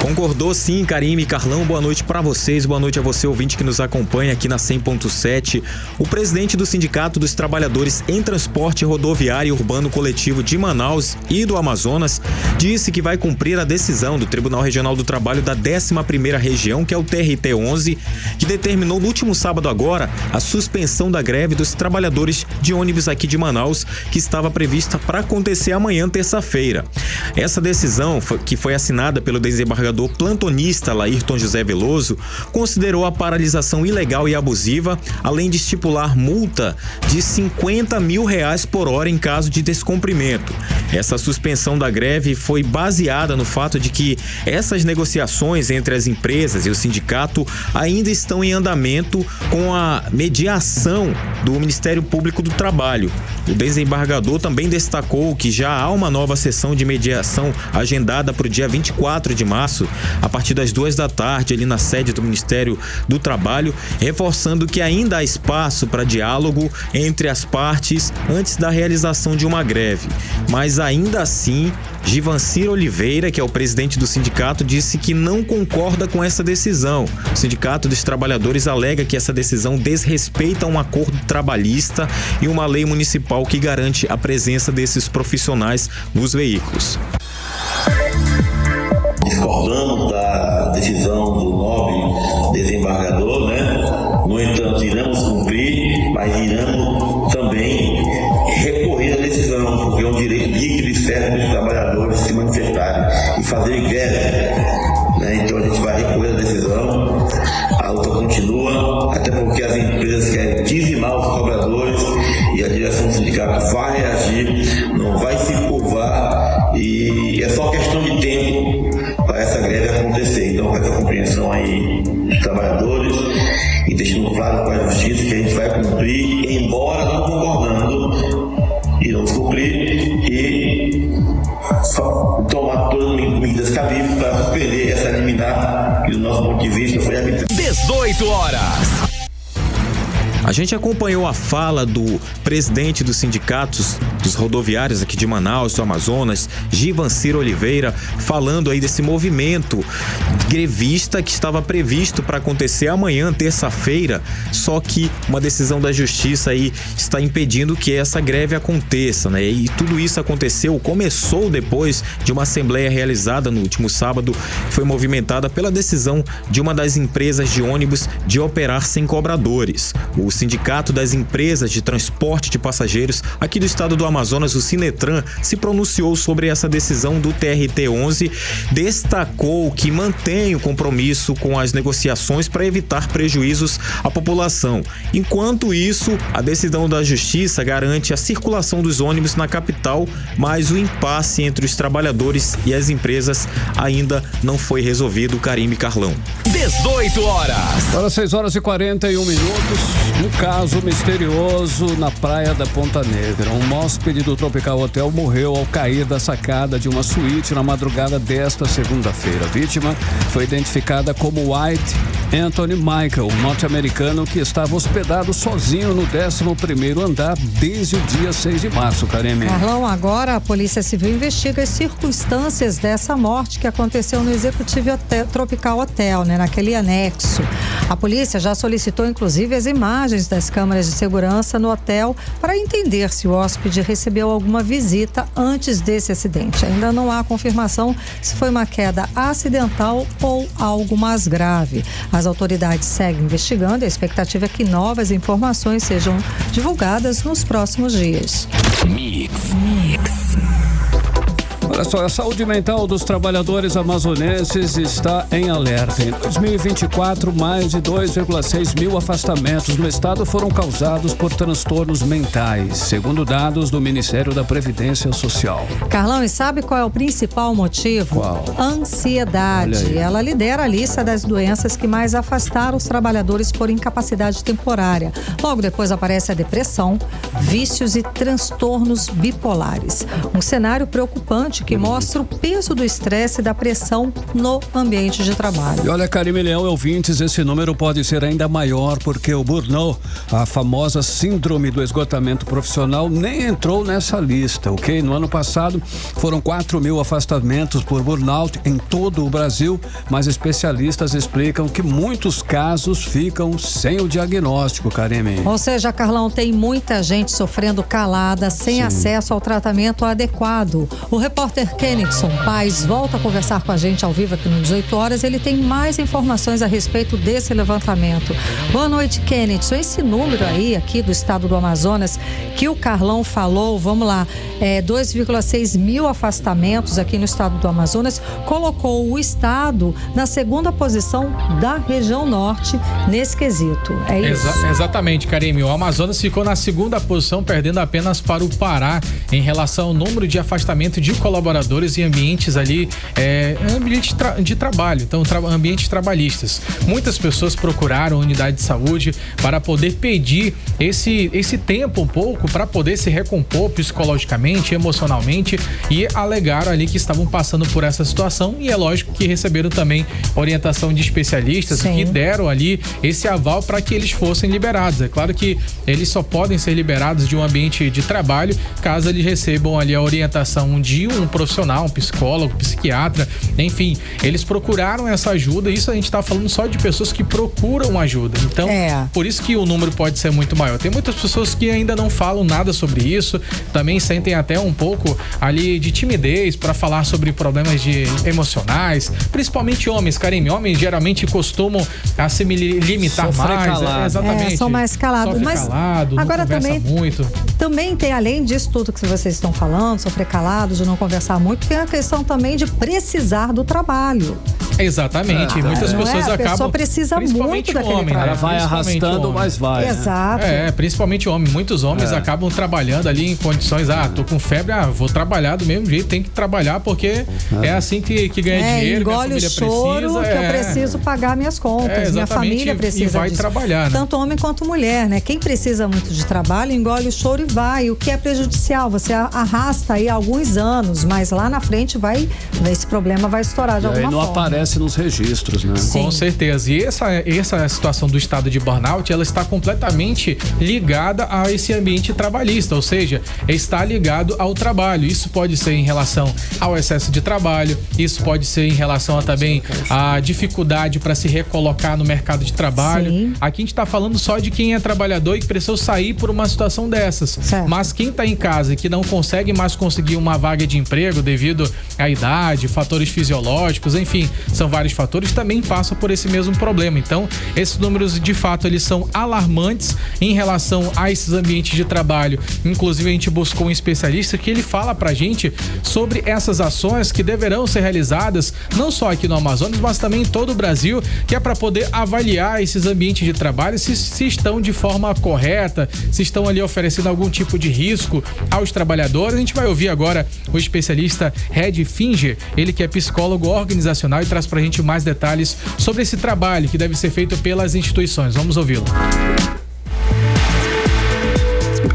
Concordou sim, Karine e Carlão, boa noite para vocês, boa noite a você ouvinte que nos acompanha aqui na 100.7. O presidente do Sindicato dos Trabalhadores em Transporte Rodoviário e Urbano Coletivo de Manaus e do Amazonas disse que vai cumprir a decisão do Tribunal Regional do Trabalho da 11ª Região, que é o TRT-11, que determinou no último sábado agora a suspensão da greve dos trabalhadores de ônibus aqui de Manaus, que estava prevista para acontecer amanhã, terça-feira. Essa decisão, que foi assinada pelo desembargador plantonista Laírton José Veloso, considerou a paralisação ilegal e abusiva, além de estipular multa de R$50 mil por hora em caso de descumprimento. Essa suspensão da greve foi baseada no fato de que essas negociações entre as empresas e o sindicato ainda estão em andamento com a mediação do Ministério Público do Trabalho. O desembargador também destacou que já há uma nova sessão de mediação agendada para o dia 24 de março, a partir das 14h, ali na sede do Ministério do Trabalho, reforçando que ainda há espaço para diálogo entre as partes antes da realização de uma greve. Mas ainda assim, Givancir Oliveira, que é o presidente do sindicato, disse que não concorda com essa decisão. O Sindicato dos Trabalhadores alega que essa decisão desrespeita um acordo trabalhista e uma lei municipal que garante a presença desses profissionais nos veículos. Discordamos da decisão do nobre desembargador, né? No entanto, iremos cumprir, mas iremos também recorrer à decisão, porque é um direito líquido e certo dos trabalhadores se manifestarem e fazerem greve, né? Então a gente vai recorrer à decisão, a luta continua, até porque as empresas querem dizimar os cobradores e a direção do sindicato vai reagir, não vai se curvar e é só questão de tempo para essa greve acontecer. Então, com essa compreensão aí dos trabalhadores e deixando claro para a justiça que a gente vai cumprir, embora não concordando, iremos cumprir e tomar todas as medidas cabíveis para suspender essa liminar que, do nosso ponto de vista, foi arbitrária. 18 horas. A gente acompanhou a fala do presidente dos sindicatos dos rodoviários aqui de Manaus, do Amazonas, Givancir Oliveira, falando aí desse movimento grevista que estava previsto para acontecer amanhã, terça-feira, só que uma decisão da justiça aí está impedindo que essa greve aconteça, né? E tudo isso começou depois de uma assembleia realizada no último sábado, que foi movimentada pela decisão de uma das empresas de ônibus de operar sem cobradores. O Sindicato das Empresas de Transporte de Passageiros aqui do estado do Amazonas, o Sinetran, se pronunciou sobre essa decisão do TRT-11, destacou que mantém o compromisso com as negociações para evitar prejuízos à população. Enquanto isso, a decisão da Justiça garante a circulação dos ônibus na capital, mas o impasse entre os trabalhadores e as empresas ainda não foi resolvido. Karime, Carlão. 18 horas. Agora 6 horas e 41 minutos. Um caso misterioso na praia da Ponta Negra. Um hóspede do Tropical Hotel morreu ao cair da sacada de uma suíte na madrugada desta segunda-feira. A vítima foi identificada como White Anthony Michael, um norte-americano que estava hospedado sozinho no 11º andar desde o dia 6 de março, Karime. Carlão, agora a Polícia Civil investiga as circunstâncias dessa morte que aconteceu no Executive Tropical Hotel, naquele anexo. A polícia já solicitou, inclusive, as imagens das câmeras de segurança no hotel para entender se o hóspede recebeu alguma visita antes desse acidente. Ainda não há confirmação se foi uma queda acidental ou algo mais grave. As autoridades seguem investigando e a expectativa é que novas informações sejam divulgadas nos próximos dias. Mix. Olha só, a saúde mental dos trabalhadores amazonenses está em alerta. Em 2024, mais de 2,6 mil afastamentos no estado foram causados por transtornos mentais, segundo dados do Ministério da Previdência Social. Carlão, e sabe qual é o principal motivo? Qual? Ansiedade. Ela lidera a lista das doenças que mais afastaram os trabalhadores por incapacidade temporária. Logo depois aparece a depressão, vícios e transtornos bipolares. Um cenário preocupante que mostra o peso do estresse e da pressão no ambiente de trabalho. E olha, Karime Leão e ouvintes, esse número pode ser ainda maior porque o burnout, a famosa síndrome do esgotamento profissional, nem entrou nessa lista, ok? No ano passado foram 4 mil afastamentos por burnout em todo o Brasil, mas especialistas explicam que muitos casos ficam sem o diagnóstico, Karime. Ou seja, Carlão, tem muita gente sofrendo calada, sem acesso ao tratamento adequado. O repórter Kennedson Paz volta a conversar com a gente ao vivo aqui no 18 horas. Ele tem mais informações a respeito desse levantamento. Boa noite, Kennedson. Esse número aí, aqui do estado do Amazonas, que o Carlão falou, vamos lá, 2,6 mil afastamentos aqui no estado do Amazonas, colocou o estado na segunda posição da região norte nesse quesito. É isso? Exatamente, Karime. O Amazonas ficou na segunda posição, perdendo apenas para o Pará em relação ao número de afastamento de colaboradores em ambientes ali, ambiente de trabalho, então ambientes trabalhistas. Muitas pessoas procuraram a unidade de saúde para poder pedir esse tempo um pouco para poder se recompor psicologicamente, emocionalmente, e alegaram ali que estavam passando por essa situação, e é lógico que receberam também orientação de especialistas que deram ali esse aval para que eles fossem liberados. É claro que eles só podem ser liberados de um ambiente de trabalho caso eles recebam ali a orientação de um profissional, um psicólogo, psiquiatra, enfim, eles procuraram essa ajuda. Isso a gente tá falando só de pessoas que procuram ajuda, então por isso que o número pode ser muito maior. Tem muitas pessoas que ainda não falam nada sobre isso, também sentem até um pouco ali de timidez para falar sobre problemas emocionais, principalmente homens, Karime. Homens geralmente costumam a se limitar mais, exatamente. São mais calados, mas calado, agora também tem, além disso tudo que vocês estão falando, sofrer calado, de não conversar muito, tem a questão também de precisar do trabalho. Exatamente, muitas pessoas acabam. A pessoa precisa muito daquele homem, trabalho. Ela vai arrastando, mas vai. Exato. Principalmente homem. Muitos homens acabam trabalhando ali em condições, tô com febre, vou trabalhar do mesmo jeito, tem que trabalhar porque é assim que ganha dinheiro, engole minha família o choro precisa. Que eu preciso pagar minhas contas, minha família precisa e vai disso. trabalhar, né? Tanto homem quanto mulher, né? Quem precisa muito de trabalho, engole o choro e vai, o que é prejudicial, você arrasta aí alguns anos, mas lá na frente esse problema vai estourar de alguma forma. Não aparece nos registros, né? Sim. Com certeza. E essa situação do estado de burnout, ela está completamente ligada a esse ambiente trabalhista, ou seja, está ligado ao trabalho. Isso pode ser em relação ao excesso de trabalho, isso pode ser em relação também à dificuldade para se recolocar no mercado de trabalho. Sim. Aqui a gente está falando só de quem é trabalhador e que precisou sair por uma situação dessas. Certo. Mas quem está em casa e que não consegue mais conseguir uma vaga de emprego devido à idade, fatores fisiológicos, enfim, são vários fatores, também passam por esse mesmo problema. Então, esses números, de fato, eles são alarmantes em relação a esses ambientes de trabalho. Inclusive, a gente buscou um especialista que ele fala pra gente sobre essas ações que deverão ser realizadas, não só aqui no Amazonas, mas também em todo o Brasil, que é para poder avaliar esses ambientes de trabalho, se estão de forma correta, se estão ali oferecendo algum tipo de risco aos trabalhadores. A gente vai ouvir agora o especialista Red Finger, ele que é psicólogo organizacional e traz pra gente mais detalhes sobre esse trabalho que deve ser feito pelas instituições. Vamos ouvi-lo.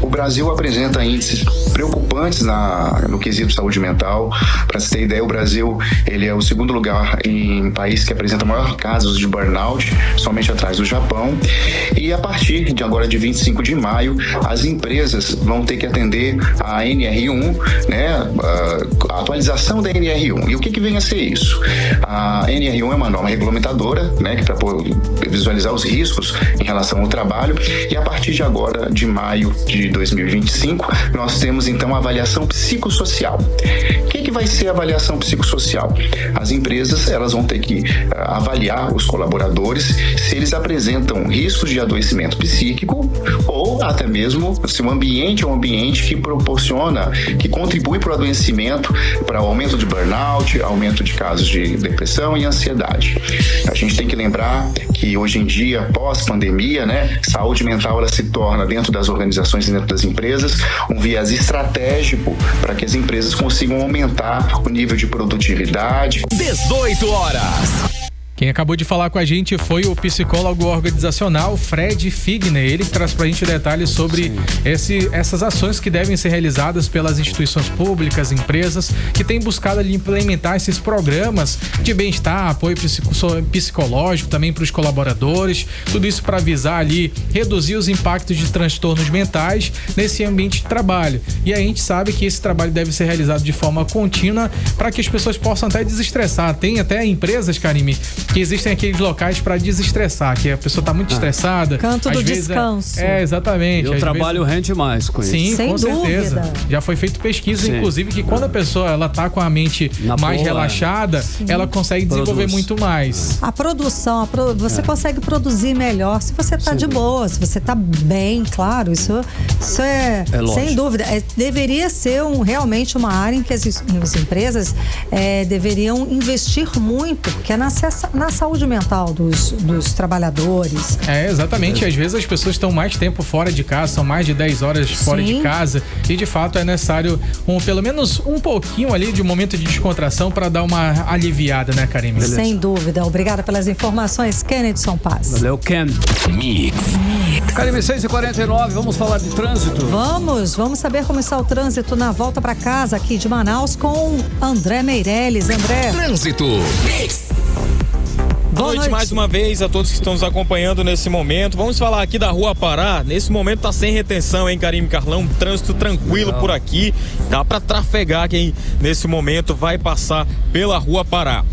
O Brasil apresenta índices preocupantes no quesito saúde mental. Para você ter ideia, o Brasil ele é o segundo lugar em país que apresenta maior casos de burnout, somente atrás do Japão. E a partir de agora, de 25 de maio, as empresas vão ter que atender a NR1, né, a atualização da NR1. E o que vem a ser isso? A NR1 é uma norma regulamentadora, né, que para visualizar os riscos em relação ao trabalho. E a partir de agora, de maio de 2025, nós temos então a avaliação psicossocial. O que vai ser a avaliação psicossocial? As empresas elas vão ter que avaliar os colaboradores se eles apresentam riscos de adoecimento psíquico ou até mesmo se o ambiente é um ambiente que proporciona, que contribui para o adoecimento, para o aumento de burnout, aumento de casos de depressão e ansiedade. A gente tem que lembrar que hoje em dia, pós-pandemia, né, saúde mental ela se torna dentro das organizações e dentro das empresas um viés estratégico para que as empresas consigam aumentar o nível de produtividade. 18 horas. Quem acabou de falar com a gente foi o psicólogo organizacional Fred Figner. Ele traz pra gente detalhes sobre essas ações que devem ser realizadas pelas instituições públicas, empresas, que têm buscado ali implementar esses programas de bem-estar, apoio psicológico também para os colaboradores, tudo isso para visar ali reduzir os impactos de transtornos mentais nesse ambiente de trabalho. E a gente sabe que esse trabalho deve ser realizado de forma contínua para que as pessoas possam até desestressar. Tem até empresas, Karime, que existem aqueles locais para desestressar, que a pessoa tá muito estressada. Canto do descanso. E Exatamente. o trabalho rende mais com isso. Sim, sem com dúvida. certeza. Já foi feito pesquisa, inclusive, que quando a pessoa ela tá com a mente mais relaxada, ela consegue desenvolver muito mais. A produção, você consegue produzir melhor se você tá de boa, se você tá bem, claro, isso é sem dúvida. Deveria ser realmente uma área em que as empresas deveriam investir muito, porque é na saúde mental dos trabalhadores. Exatamente. Às vezes as pessoas estão mais tempo fora de casa, são mais de 10 horas fora de casa, e de fato é necessário pelo menos um pouquinho ali de um momento de descontração para dar uma aliviada, né, Karime? Sem dúvida. Obrigada pelas informações, Kennedy Paz. Valeu, Ken. Mix. Karime, 6h49, vamos falar de trânsito? Vamos saber como está o trânsito na volta para casa aqui de Manaus com André Meirelles. André. Trânsito. Boa noite mais uma vez a todos que estão nos acompanhando nesse momento. Vamos falar aqui da Rua Pará. Nesse momento tá sem retenção, hein, Karime Carlão? Trânsito tranquilo por aqui. Dá para trafegar quem nesse momento vai passar pela Rua Pará.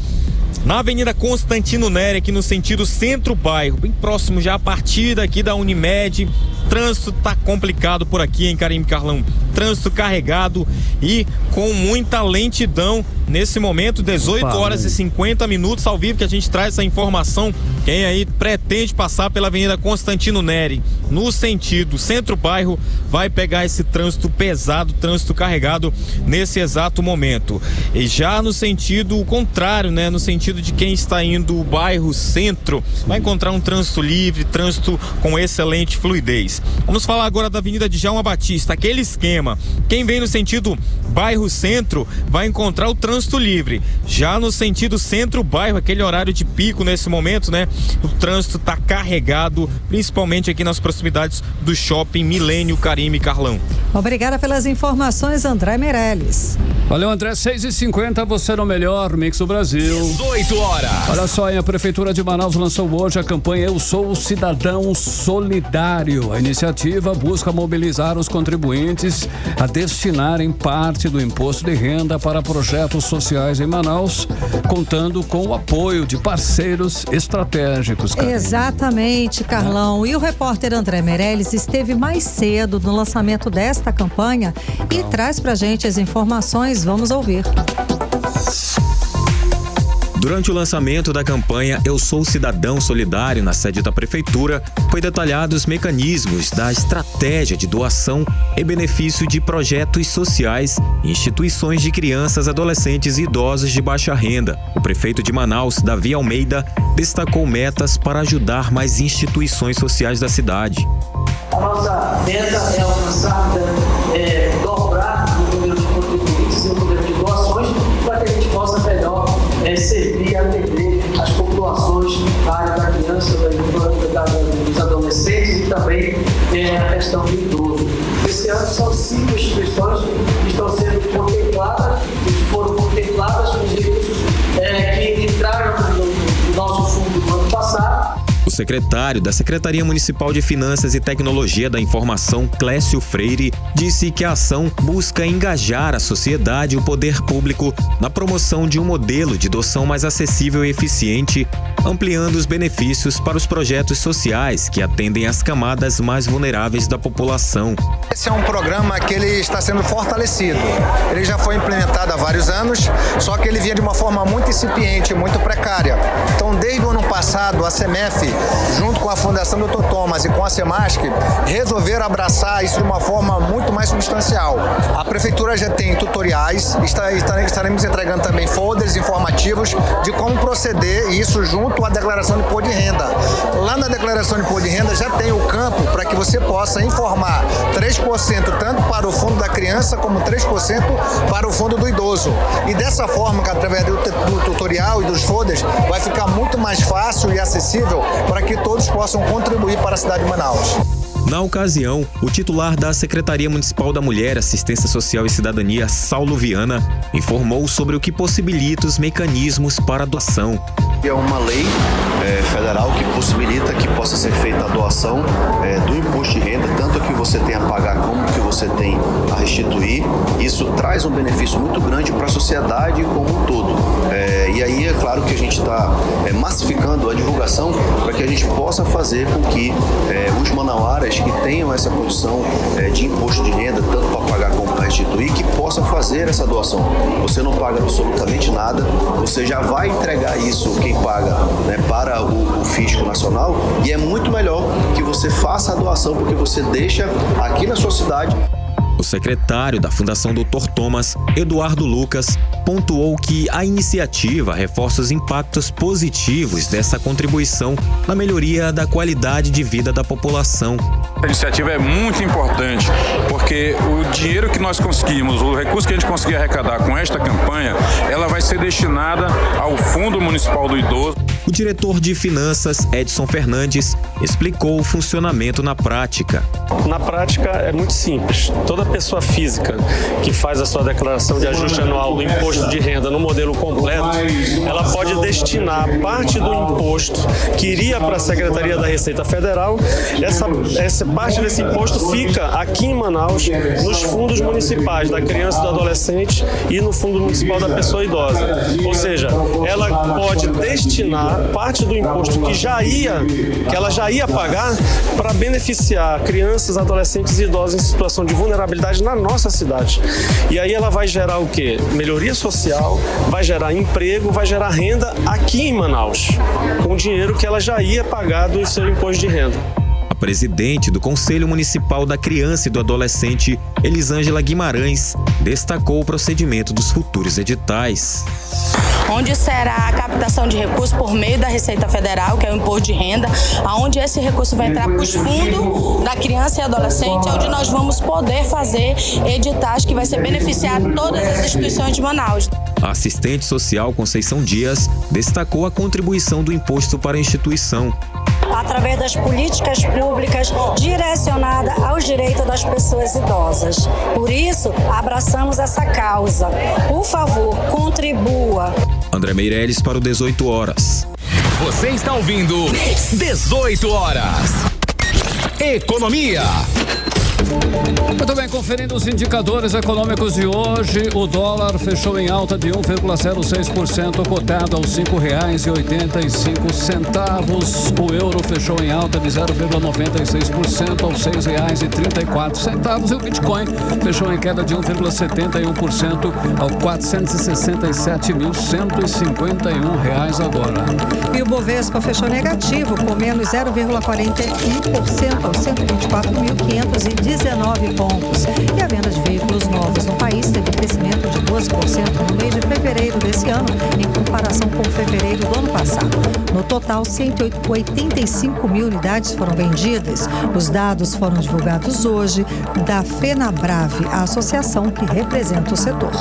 Na Avenida Constantino Nery, aqui no sentido centro-bairro, bem próximo já a partir daqui da Unimed. Trânsito tá complicado por aqui, hein, Karime Carlão? Trânsito carregado e com muita lentidão nesse momento, 18 horas e 50 minutos ao vivo que a gente traz essa informação. Quem aí pretende passar pela Avenida Constantino Nery no sentido centro-bairro vai pegar esse trânsito pesado, trânsito carregado nesse exato momento. E já no sentido contrário, né, no sentido de quem está indo o bairro centro, vai encontrar um trânsito livre, trânsito com excelente fluidez. Vamos falar agora da Avenida Djalma Batista, aquele esquema. Quem vem no sentido bairro centro vai encontrar o trânsito livre. Já no sentido centro-bairro, aquele horário de pico nesse momento, né? O trânsito tá carregado, principalmente aqui nas proximidades do Shopping Milênio, Karime Carlão. Obrigada pelas informações, André Meirelles. Valeu, André. 6h50, você no melhor Mix do Brasil. 18 horas. Olha só, a Prefeitura de Manaus lançou hoje a campanha Eu Sou o Cidadão Solidário. A iniciativa busca mobilizar os contribuintes a destinarem parte do imposto de renda para projetos sociais em Manaus, contando com o apoio de parceiros estratégicos. Karine. Exatamente, Carlão. E o repórter André Meirelles esteve mais cedo no lançamento desta campanha e traz pra gente as informações. Vamos ouvir. Durante o lançamento da campanha Eu Sou Cidadão Solidário na sede da Prefeitura, foi detalhado os mecanismos da estratégia de doação e benefício de projetos sociais e instituições de crianças, adolescentes e idosos de baixa renda. O prefeito de Manaus, Davi Almeida, destacou metas para ajudar mais instituições sociais da cidade. A nossa meta é alcançar, dobrar o número de contribuintes e o número de doações para que a gente possa melhor servir e atender as populações da área da criança, da infância, dos adolescentes e também a questão do idoso. Esse ano são 5 instituições que estão sendo contempladas, que foram contempladas com os recursos que entraram no nosso fundo do ano passado. O secretário da Secretaria Municipal de Finanças e Tecnologia da Informação, Clécio Freire, disse que a ação busca engajar a sociedade e o poder público na promoção de um modelo de doação mais acessível e eficiente, ampliando os benefícios para os projetos sociais que atendem às camadas mais vulneráveis da população. Esse é um programa que ele está sendo fortalecido. Ele já foi implementado há vários anos, só que ele vinha de uma forma muito incipiente, muito precária. Então, desde o ano passado, a CEMEF, junto com a Fundação Dr. Thomas e com a Semasc, resolveram abraçar isso de uma forma muito mais substancial. A Prefeitura já tem tutoriais, estaremos entregando também folders informativos de como proceder, e isso junto à declaração de imposto de renda. Lá na declaração de imposto de renda já tem o campo para que você possa informar 3% tanto para o fundo da criança como 3% para o fundo do idoso. E dessa forma, através do tutorial e dos folders, vai ficar muito mais fácil e acessível para que todos possam contribuir para a cidade de Manaus. Na ocasião, o titular da Secretaria Municipal da Mulher, Assistência Social e Cidadania, Saulo Viana, informou sobre o que possibilita os mecanismos para a doação. É uma lei federal que possibilita que possa ser feita a doação do imposto de renda, tanto que você tem a pagar como que você tem a restituir. Isso traz um benefício muito grande para a sociedade como um todo. E aí é claro que a gente está massificando a divulgação para que a gente possa fazer com que os manauaras que tenham essa condição de imposto de renda, tanto para pagar como para restituir, que possa fazer essa doação. Você não paga absolutamente nada, você já vai entregar isso, quem paga, para o Fisco Nacional, e é muito melhor que você faça a doação porque você deixa aqui na sua cidade. O secretário da Fundação Dr. Thomas, Eduardo Lucas, pontuou que a iniciativa reforça os impactos positivos dessa contribuição na melhoria da qualidade de vida da população. A iniciativa é muito importante, porque o dinheiro que nós conseguimos, o recurso que a gente conseguir arrecadar com esta campanha, ela vai ser destinada ao Fundo Municipal do Idoso. O diretor de Finanças, Edson Fernandes, explicou o funcionamento na prática. Na prática é muito simples. Toda pessoa física que faz a sua declaração de ajuste anual do imposto de renda no modelo completo, ela pode destinar parte do imposto que iria para a Secretaria da Receita Federal. Essa parte desse imposto fica aqui em Manaus, nos fundos municipais da criança e do adolescente e no Fundo Municipal da Pessoa Idosa. Ou seja, ela pode destinar parte do imposto que ela já ia pagar para beneficiar crianças, adolescentes e idosos em situação de vulnerabilidade na nossa cidade. E aí ela vai gerar o quê? Melhoria social, vai gerar emprego, vai gerar renda aqui em Manaus, com o dinheiro que ela já ia pagar do seu imposto de renda. A presidente do Conselho Municipal da Criança e do Adolescente, Elisângela Guimarães, destacou o procedimento dos futuros editais. Onde será a captação de recursos por meio da Receita Federal, que é o imposto de renda, onde esse recurso vai entrar para os fundos da criança e adolescente, onde nós vamos poder fazer editais que vai ser beneficiar todas as instituições de Manaus. A assistente social Conceição Dias destacou a contribuição do imposto para a instituição. Através das políticas públicas direcionadas aos direitos das pessoas idosas. Por isso, abraçamos essa causa. Por favor, contribua. André Meirelles para o 18 horas. Você está ouvindo 18 horas. Economia. Muito bem, conferindo os indicadores econômicos de hoje, o dólar fechou em alta de 1,06%, cotado aos R$ 5,85. O euro fechou em alta de 0,96% aos R$ 6,34. E o Bitcoin fechou em queda de 1,71% ao R$ 467.151 agora. E o Bovespa fechou negativo, com menos 0,41% aos 124.519 pontos. E a venda de veículos novos no país teve crescimento de 12% no mês de fevereiro desse ano, em comparação com fevereiro do ano passado. No total, 185 mil unidades foram vendidas. Os dados foram divulgados hoje da FenaBrave, a associação que representa o setor.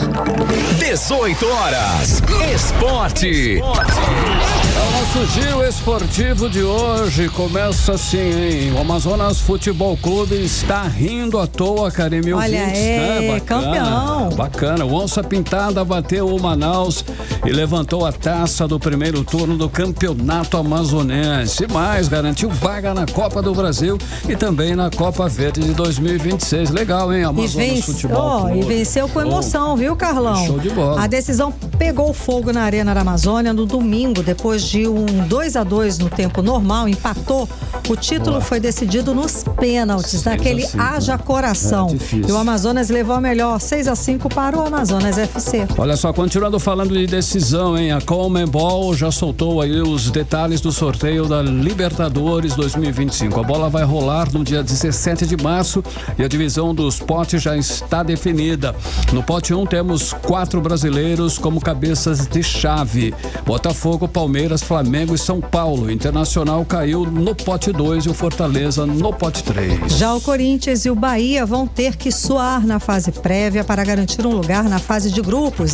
18 horas. Esporte. É o nosso giro esportivo de hoje. Começa assim, hein? O Amazonas Futebol Clube está rindo à toa, Karime. Olha, bacana, campeão. Bacana. O Onça Pintada bateu o Manaus e levantou a taça do primeiro turno do Campeonato Amazonense. Mais, garantiu vaga na Copa do Brasil e também na Copa Verde de 2026. Legal, hein? Amazonas Futebol Clube. E venceu com emoção, viu, Carlão? Show de bola. A decisão pegou fogo na Arena da Amazônia no domingo, depois de um 2-2 no tempo normal, empatou. O título foi decidido nos pênaltis, naquele haja coração. E o Amazonas levou a melhor, 6-5 para o Amazonas FC. Olha só, continuando falando de decisão, hein? A Conmebol já soltou aí os detalhes do sorteio da Libertadores 2025. A bola vai rolar no dia 17 de março e a divisão dos potes já está definida. No pote 1 temos 4 brasileiros como cabeças de chave: Botafogo, Palmeiras, Flamengo e São Paulo. O Internacional caiu no pote 2 e o Fortaleza no pote 3. Já o Corinthians e o Bahia vão ter que suar na fase prévia para garantir um lugar na fase de grupos.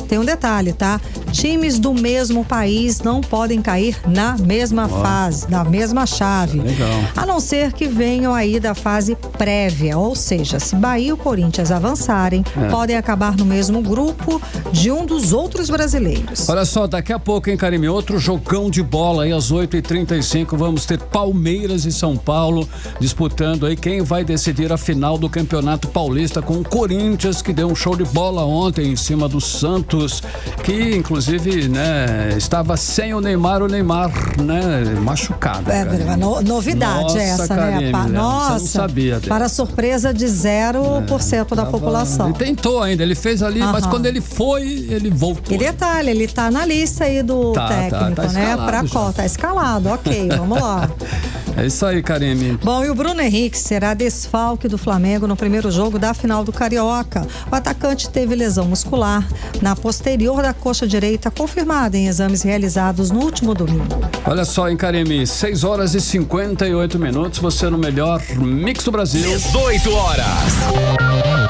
Tem um detalhe, tá? Times do mesmo país não podem cair na mesma fase, na mesma chave. Legal. A não ser que venham aí da fase prévia, ou seja, se Bahia e o Corinthians avançarem, podem acabar no mesmo grupo de um dos outros brasileiros. Olha só, daqui a pouco, hein, Karime, outro jogão de bola aí às 8h35, vamos ter Palmeiras e São Paulo disputando aí quem vai decidir a final do Campeonato Paulista, com o Corinthians, que deu um show de bola ontem em cima do Santos, que inclusive, né, estava sem o Neymar, né, machucado. Novidade. Nossa, essa, Karime, né? Nossa, você não sabia dele. Para surpresa de 0% da população. Ele tentou ainda, ele fez ali, mas quando ele foi, ele voltou. E detalhe, ele tá na lista aí do técnico, né? Pra qual? Tá escalado, ok, vamos lá. É isso aí, Karime. Bom, e o Bruno Henrique será desfalque do Flamengo no primeiro jogo da final do Carioca. O atacante teve lesão muscular na posterior da coxa direita, confirmada em exames realizados no último domingo. Olha só, hein, Karime, 6h58, você no melhor Mix do Brasil. 18 horas.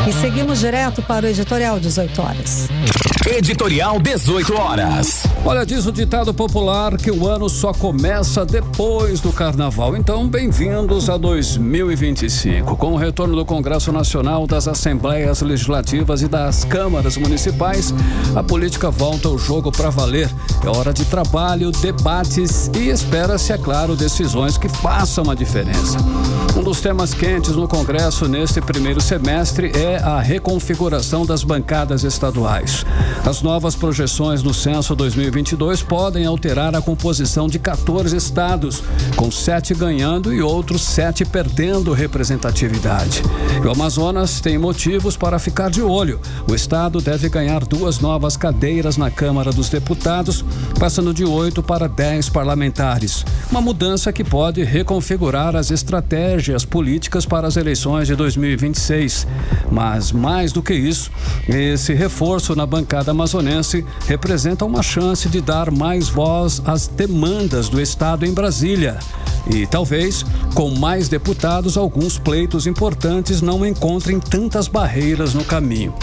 E seguimos direto para o editorial 18 horas. Editorial 18 horas. Olha, diz o ditado popular que o ano só começa depois do carnaval. Então, bem-vindos a 2025. Com o retorno do Congresso Nacional, das Assembleias Legislativas e das Câmaras Municipais, a política volta ao jogo para valer. É hora de trabalho, debates e espera-se, é claro, decisões que façam a diferença. Um dos temas quentes no Congresso neste primeiro semestre é a reconfiguração das bancadas estaduais. As novas projeções do censo 2022 podem alterar a composição de 14 estados, com 7 ganhando e outros 7 perdendo representatividade. E o Amazonas tem motivos para ficar de olho. O estado deve ganhar 2 novas cadeiras na Câmara dos Deputados, passando de 8 para 10 parlamentares. Uma mudança que pode reconfigurar as estratégias políticas para as eleições de 2026. Mas, mais do que isso, esse reforço na bancada amazonense representa uma chance de dar mais voz às demandas do estado em Brasília. E talvez, com mais deputados, alguns pleitos importantes não encontrem tantas barreiras no caminho.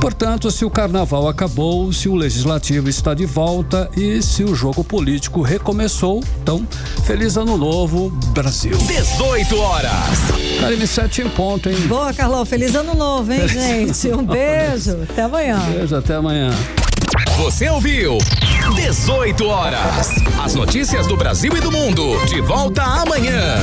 Portanto, se o carnaval acabou, se o legislativo está de volta e se o jogo político recomeçou, então, feliz ano novo, Brasil. 18 horas. Karime, 7 em ponto, hein? Boa, Carlão. Feliz ano novo, hein, gente? Um beijo. Até amanhã. Beijo, até amanhã. Você ouviu 18 horas. As notícias do Brasil e do mundo. De volta amanhã.